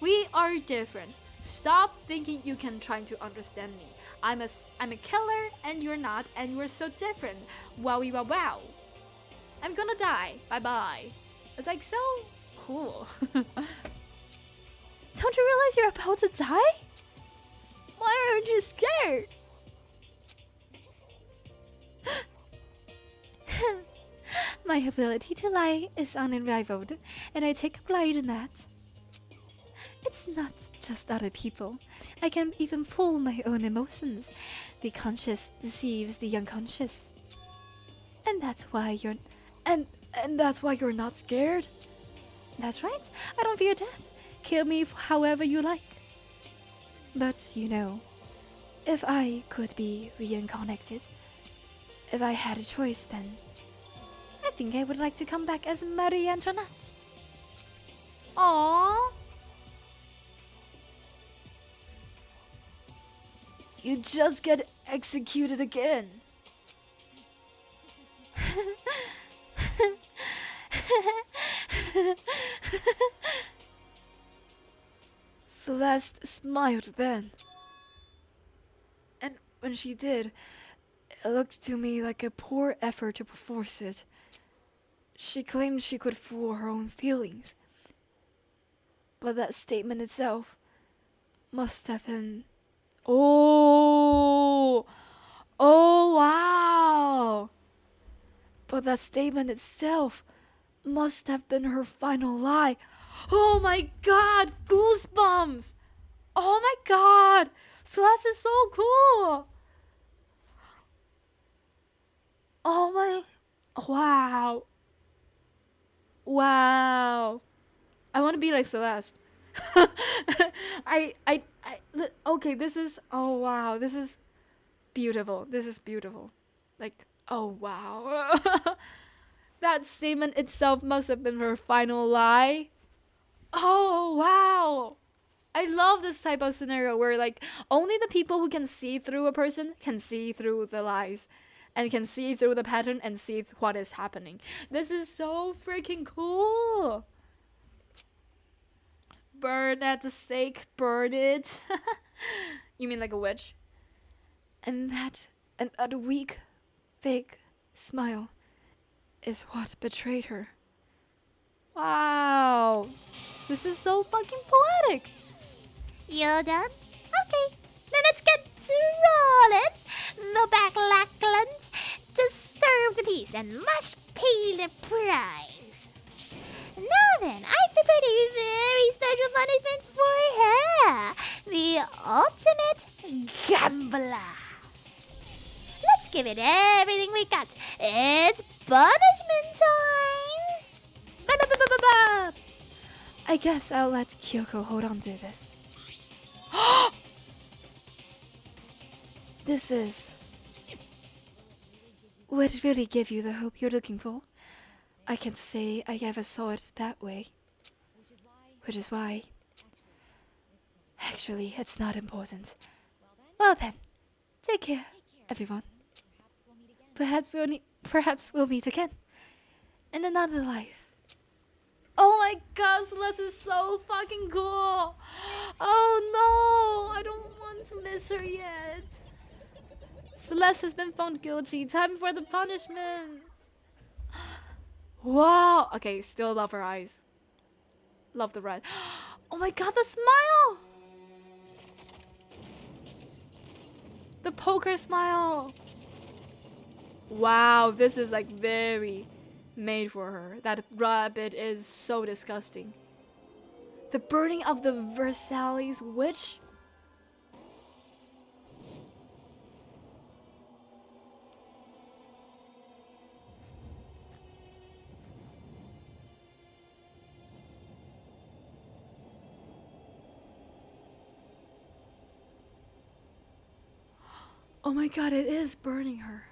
we are different. Stop thinking you can try to understand me. I'm a killer and you're not, and we're so different. Wowie wow wow. I'm gonna die. Bye bye. It's like so cool. Don't you realize you're about to die? Why aren't you scared? My ability to lie is unrivaled, and I take pride in that. It's not just other people. I can't even fool my own emotions. The conscious deceives the unconscious. And that's why you're... And that's why you're not scared? That's right. I don't fear death. Kill me however you like. But, you know, if I could be reincarnated, if I had a choice then, I think I would like to come back as Marie Antoinette. Aww. You just get executed again. Celeste smiled then. And when she did, it looked to me like a poor effort to force it. She claimed she could fool her own feelings. But that statement itself must have been... Oh wow! But that statement itself must have been her final lie. Oh my god! Goosebumps! Oh my god! Celeste is so cool! Oh my... Wow! Wow! I want to be like Celeste. Okay, this is... Oh wow, this is beautiful. This is beautiful. Like, oh wow. That statement itself must have been her final lie. Oh wow. I love this type of scenario where like only the people who can see through a person can see through the lies and can see through the pattern and see what is happening. This is so freaking cool. Burn at the stake, burn it. You mean like a witch? And that weak, fake smile is what betrayed her. Wow. This is so fucking poetic. You're done? Okay, then let's get to rolling. No backlackland. Disturb the peace and must pay the price. Now then, I prepared a very special punishment for her. The ultimate gambler. Let's give it everything we got. It's punishment time. Ba-da-ba-ba-ba-ba. I guess I'll let Kyoko hold on to this. This is... Would it really give you the hope you're looking for? I can't say I ever saw it that way. Which is why... Actually, it's not important. Well then, take care, everyone. Perhaps we'll meet again. In another life. Oh my god, Celeste is so fucking cool. Oh no, I don't want to miss her yet. Celeste has been found guilty. Time for the punishment. Wow. Okay, still love her eyes. Love the red. Oh my god, the smile! The poker smile. Wow, this is like very made for her. That rabbit is so disgusting. The burning of the Versailles witch. Oh my god, it is burning her.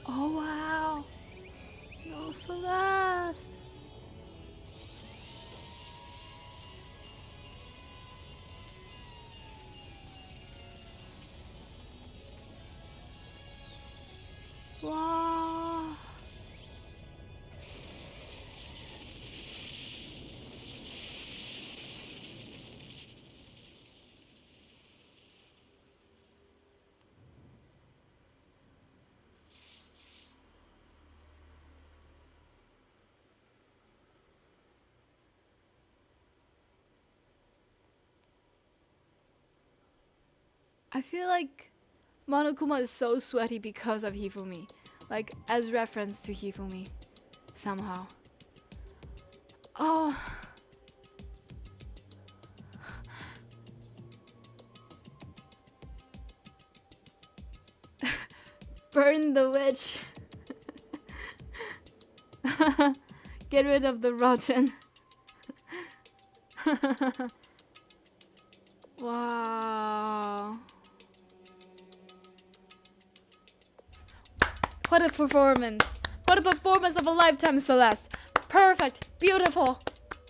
Oh wow. No, Celeste. Wow. I feel like Monokuma is so sweaty because of Hifumi. Like, as reference to Hifumi. Somehow. Oh. Burn the witch. Get rid of the rotten. Wow. What a performance. What a performance of a lifetime, Celeste. Perfect. Beautiful.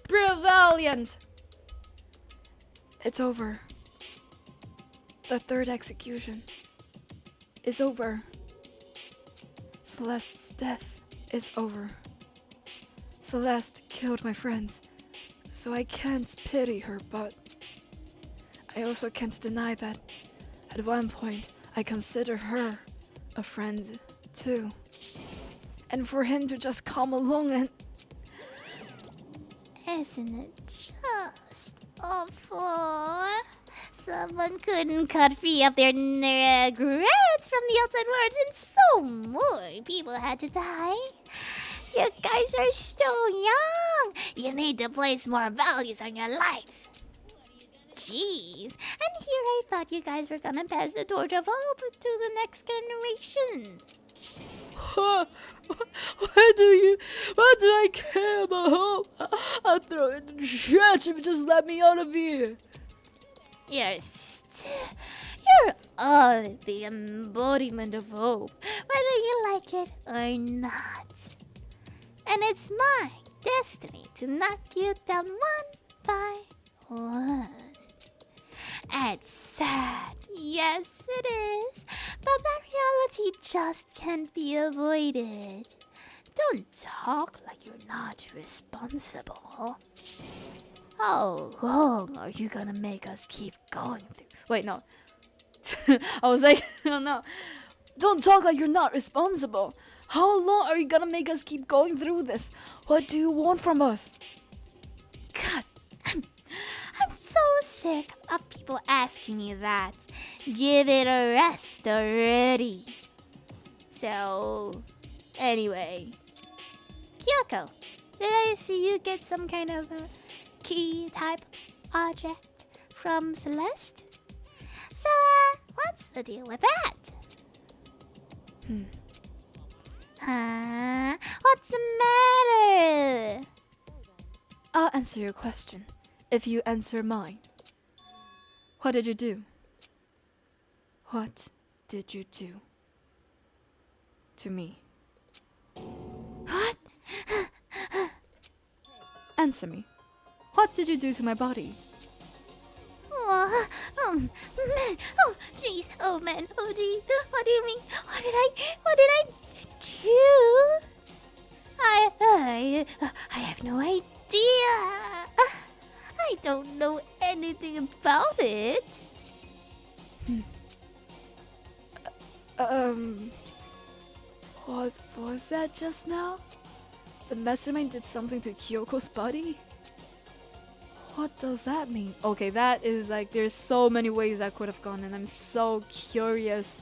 Brilliant. It's over. The third execution is over. Celeste's death is over. Celeste killed my friends, so I can't pity her, but I also can't deny that at one point I consider her a friend too. And for him to just come along and... Isn't it just awful? Someone couldn't cut free of their regrets from the outside world, and so more people had to die. You guys are so young. You need to place more values on your lives. Jeez. And here I thought you guys were gonna pass the torch of hope to the next generation. Why do I care about hope? I'll throw it in the trash if you just let me out of here. You're all the embodiment of hope, whether you like it or not. And it's my destiny to knock you down one by one. It's sad, yes it is, but that reality just can't be avoided. Don't talk like you're not responsible. How long are you gonna make us keep going through? Wait, no. I was like, oh no. Don't talk like you're not responsible. How long are you gonna make us keep going through this? What do you want from us? God, I'm so sick of people asking me that. Give it a rest already. So, anyway. Kyoko, did I see you get some kind of key type object from Celeste? So, what's the deal with that? Huh? What's the matter? I'll answer your question if you answer mine. What did you do? What did you do to me? What? Answer me. What did you do to my body? Oh Oh, jeez. Oh, man. Oh, jeez. What do you mean? What did I do? I have no idea. I don't know anything about it. What was that just now? The mastermind did something to Kyoko's body? What does that mean? Okay, that is like, there's so many ways that could have gone, and I'm so curious.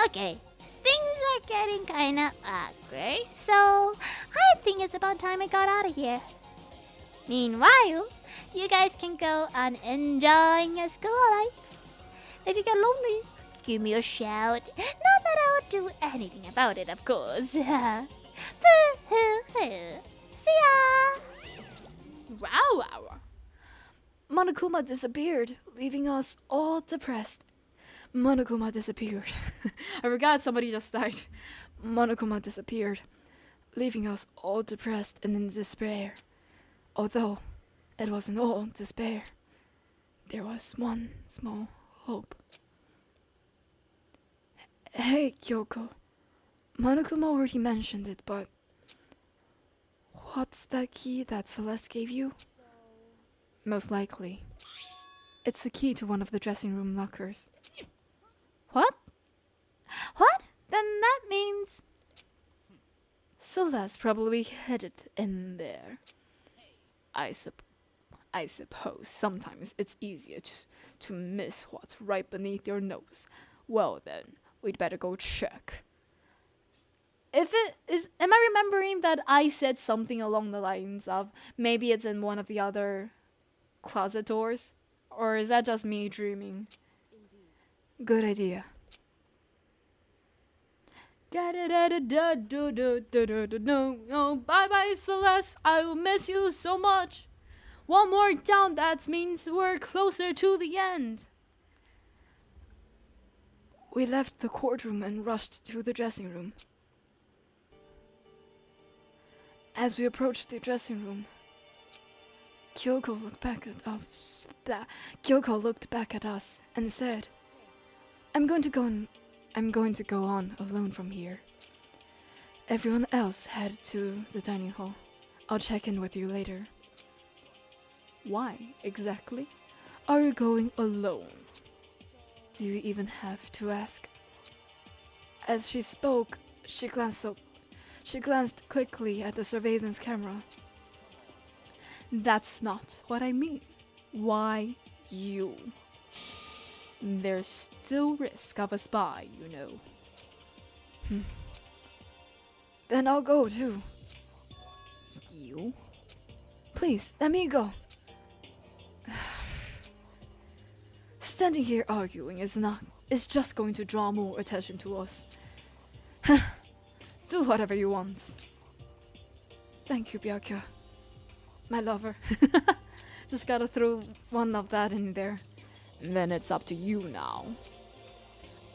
Okay, things are getting kinda awkward, so I think it's about time I got out of here. Meanwhile, you guys can go on enjoying your school life. If you get lonely, give me a shout. Not that I would do anything about it, of course. Boo-hoo-hoo. See ya! Wow. Monokuma disappeared, leaving us all depressed. Monokuma disappeared. I forgot somebody just died. Monokuma disappeared, leaving us all depressed and in despair. Although it wasn't all despair, there was one small hope. Hey, Kyoko. Monokuma already mentioned it, but what's that key that Celeste gave you? Most likely. It's a key to one of the dressing room lockers. What? Then that means Celeste probably hid it in there. I suppose sometimes it's easier to miss what's right beneath your nose. Well then, we'd better go check. if it is, am I remembering that I said something along the lines of maybe it's in one of the other closet doors? Or is that just me dreaming? Good idea. No, bye bye, Celeste. I will miss you so much. One more down, that means we're closer to the end. We left the courtroom and rushed to the dressing room. As we approached the dressing room, Kyoko looked back at us. Kyoko looked back at us and said, I'm going to go on alone from here. Everyone else head to the dining hall. I'll check in with you later. Why exactly are you going alone? Do you even have to ask? As she spoke, she glanced quickly at the surveillance camera. That's not what I mean. Why you? There's still risk of a spy, you know. Then I'll go too. You? Please, let me go. Standing here arguing is just going to draw more attention to us. Do whatever you want. Thank you, Byakuya. My lover. Just gotta throw one of that in there. And then it's up to you now.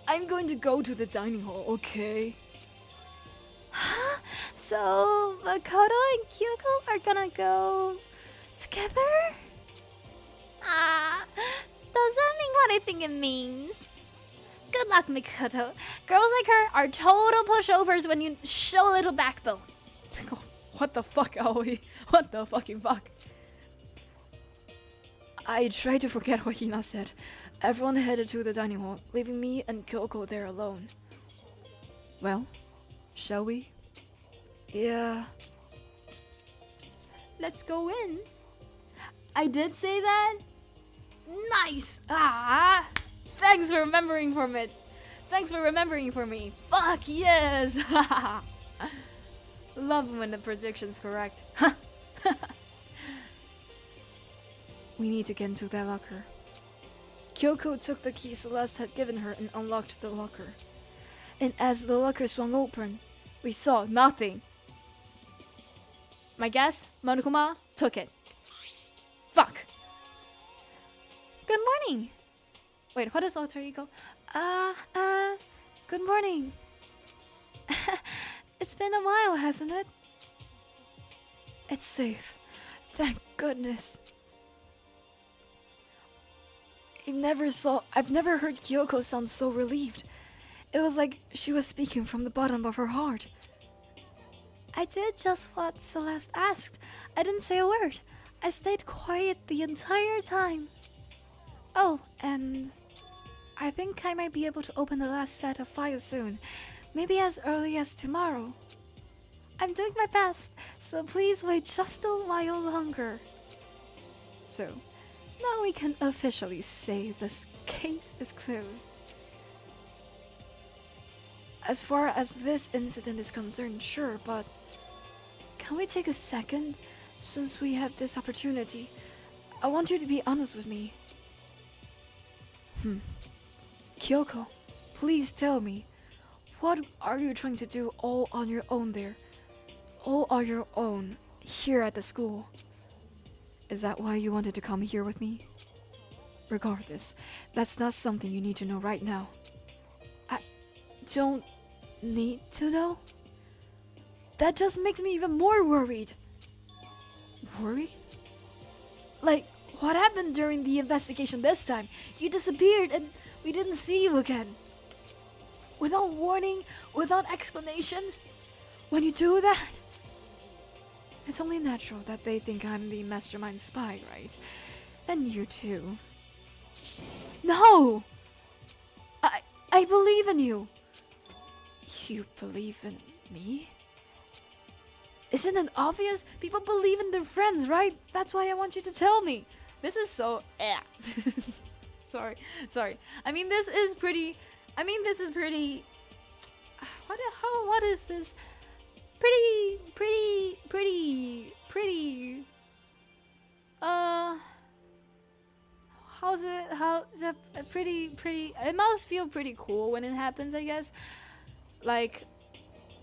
I'm going to go to the dining hall, okay? So, Makoto and Kyoko are gonna go together? Does that mean what I think it means? Good luck, Makoto. Girls like her are total pushovers when you show a little backbone. What the fuck, Aoi? What the fucking fuck? I tried to forget what Hina said. Everyone headed to the dining hall, leaving me and Kyoko there alone. Well, shall we? Yeah. Let's go in. I did say that? Nice! Thanks for remembering for me. Thanks for remembering for me. Fuck yes! Love when the prediction's correct. We need to get into that locker. Kyoko took the key Celeste had given her and unlocked the locker. And as the locker swung open, we saw nothing. My guess, Monokuma took it. Fuck! Good morning! Wait, what is alter ego? Good morning. It's been a while, hasn't it? It's safe. Thank goodness. I've never heard Kyoko sound so relieved. It was like she was speaking from the bottom of her heart. I did just what Celeste asked. I didn't say a word. I stayed quiet the entire time. Oh, and I think I might be able to open the last set of files soon. Maybe as early as tomorrow. I'm doing my best, so please wait just a while longer. So, now we can officially say this case is closed. As far as this incident is concerned, sure, but can we take a second since we have this opportunity? I want you to be honest with me. Kyoko, please tell me, what are you trying to do all on your own there? All on your own, here at the school? Is that why you wanted to come here with me? Regardless, that's not something you need to know right now. I don't need to know? That just makes me even more worried. Worried? Like, what happened during the investigation this time? You disappeared and we didn't see you again. Without warning, without explanation. When you do that, it's only natural that they think I'm the mastermind spy, right? And you too. No! I believe in you. You believe in me? Isn't it obvious? People believe in their friends, right? That's why I want you to tell me. This is so sorry. I mean this is pretty what is this? Pretty pretty it must feel pretty cool when it happens, I guess. Like,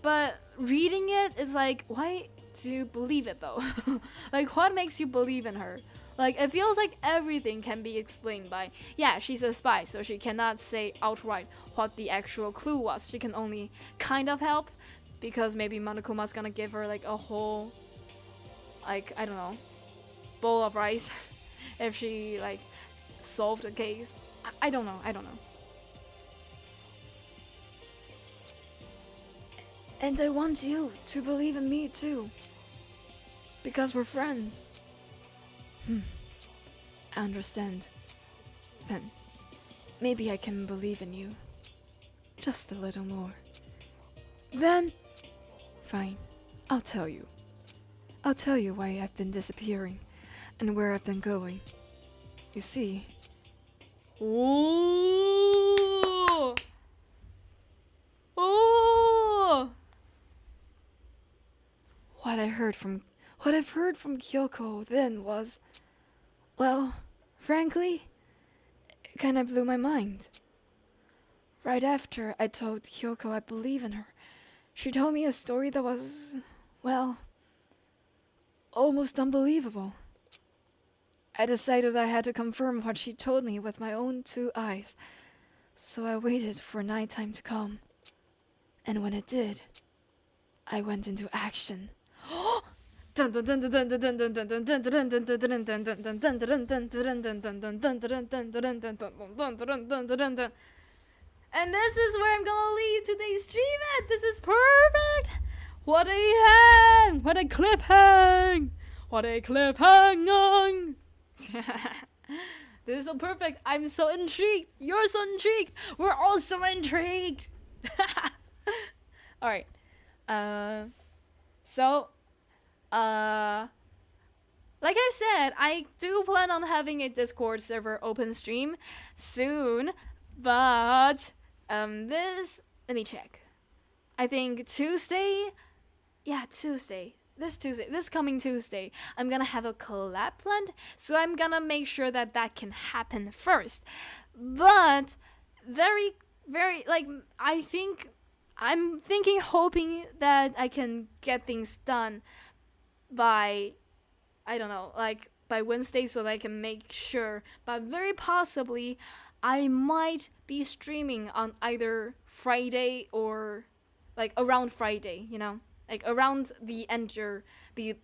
but reading it is like, why do you believe it though? Like, what makes you believe in her? Like, it feels like everything can be explained by, yeah, she's a spy, so she cannot say outright what the actual clue was. She can only kind of help, because maybe Monokuma's gonna give her like a whole, like, I don't know, bowl of rice if she like solved the case. I don't know. And I want you to believe in me too. Because we're friends. I understand. Then, maybe I can believe in you. Just a little more. Then, fine. I'll tell you. I'll tell you why I've been disappearing and where I've been going. You see... Ooh! Ooh! What I've heard from Kyoko then was, well, frankly, it kind of blew my mind. Right after I told Kyoko I believe in her, she told me a story that was, well, almost unbelievable. I decided I had to confirm what she told me with my own 2 eyes, so I waited for nighttime to come. And when it did, I went into action. And this is where I'm gonna leave today's stream at. This is perfect. What a hang! What a cliffhang! What a cliffhang! This is so perfect. I'm so intrigued. You're so intrigued. We're all so intrigued. All right. Like I said, I do plan on having a Discord server open stream soon, but let me check. I think Tuesday, this coming Tuesday, I'm gonna have a collab planned, so I'm gonna make sure that can happen first. But very, very, like, I'm hoping that I can get things done by, I don't know, like by Wednesday, so that I can make sure. But very possibly, I might be streaming on either Friday or like around Friday, you know. like around the enter the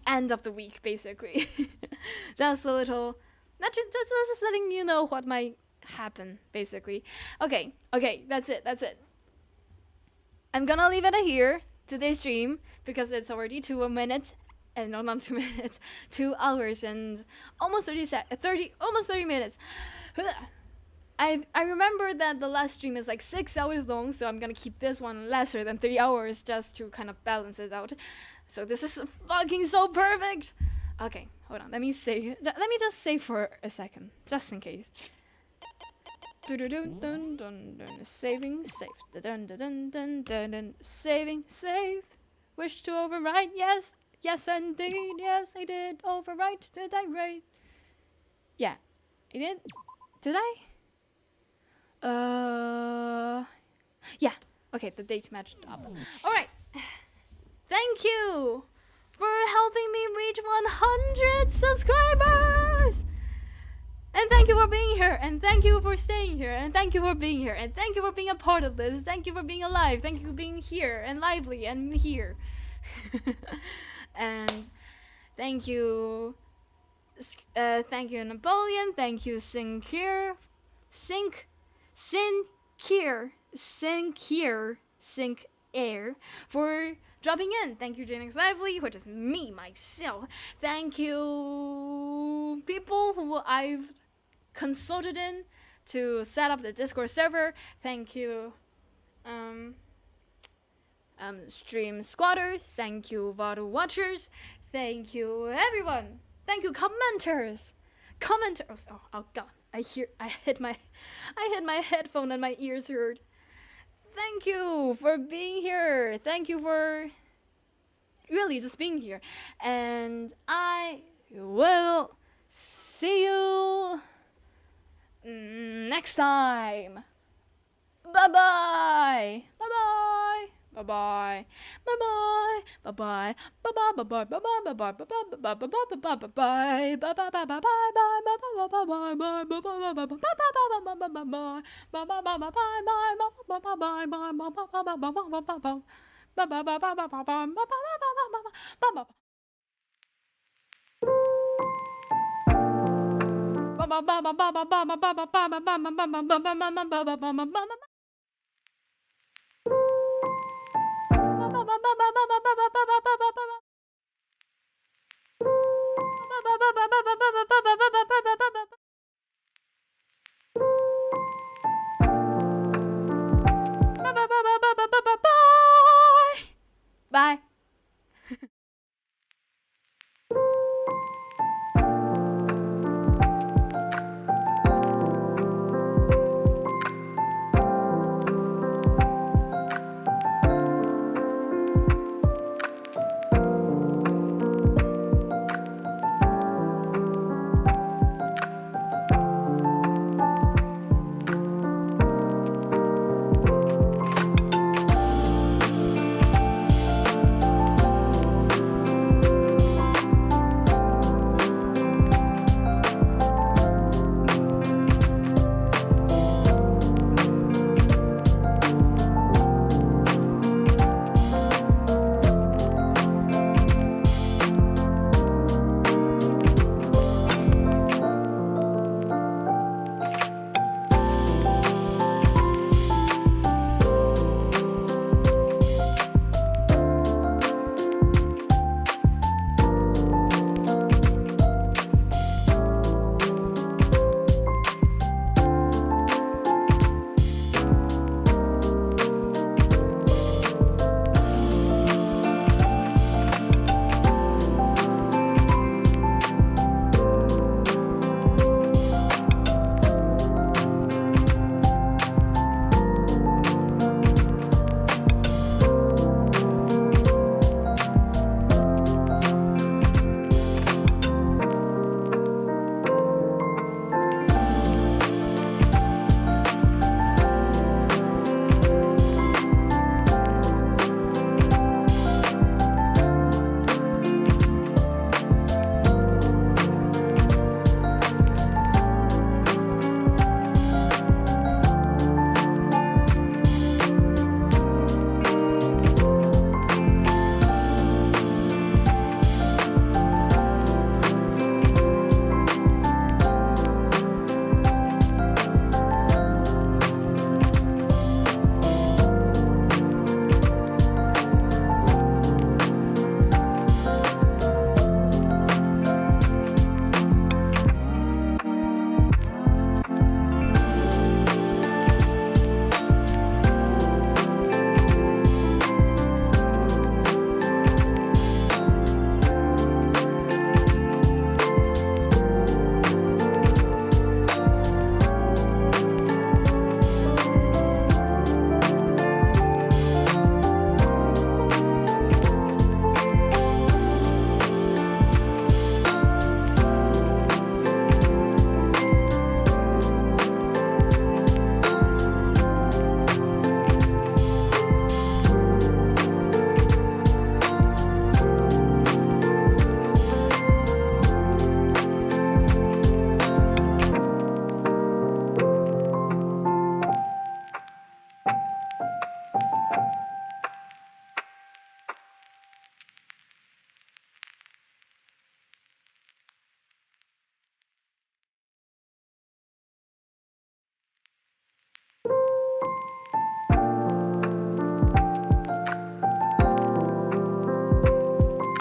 end of the week, basically. Just a little, not just letting you know what might happen, basically. Okay, that's it. I'm gonna leave it here, today's stream, because it's already 2 minutes, and no, not 2 minutes, 2 hours and almost 30 minutes. I remember that the last stream is like 6 hours long, so I'm gonna keep this one lesser than 3 hours just to kind of balance it out. So this is fucking so perfect. Okay, hold on. Let me just save for a second, just in case. Saving, save. Saving, save. Wish to overwrite. Yes, indeed. Yes, I did overwrite. Did I write? Yeah, I did. Did I? Yeah. Okay, the date matched up. All right. Thank you for helping me reach 100 subscribers. And thank you for being here, and thank you for staying here, and thank you for being here, and thank you for being a part of this. Thank you for being alive. Thank you for being here and lively and here. And thank you, Napoleon. Thank you, Sinclair, for dropping in. Thank you, Jaenix Lively, which is me, myself. Thank you, people who I've consulted in to set up the Discord server. Thank you, stream squatters. Thank you, VOD watchers. Thank you, everyone. Thank you, commenters. Oh god, I hit my headphone and my ears hurt. Thank you for being here. Thank you for really just being here. And I will see you next time. Bye-bye. Bye-bye. Bye-bye. Bye-bye. Bye-bye. Bye-bye. Bye-bye. Bye-bye. Bye-bye.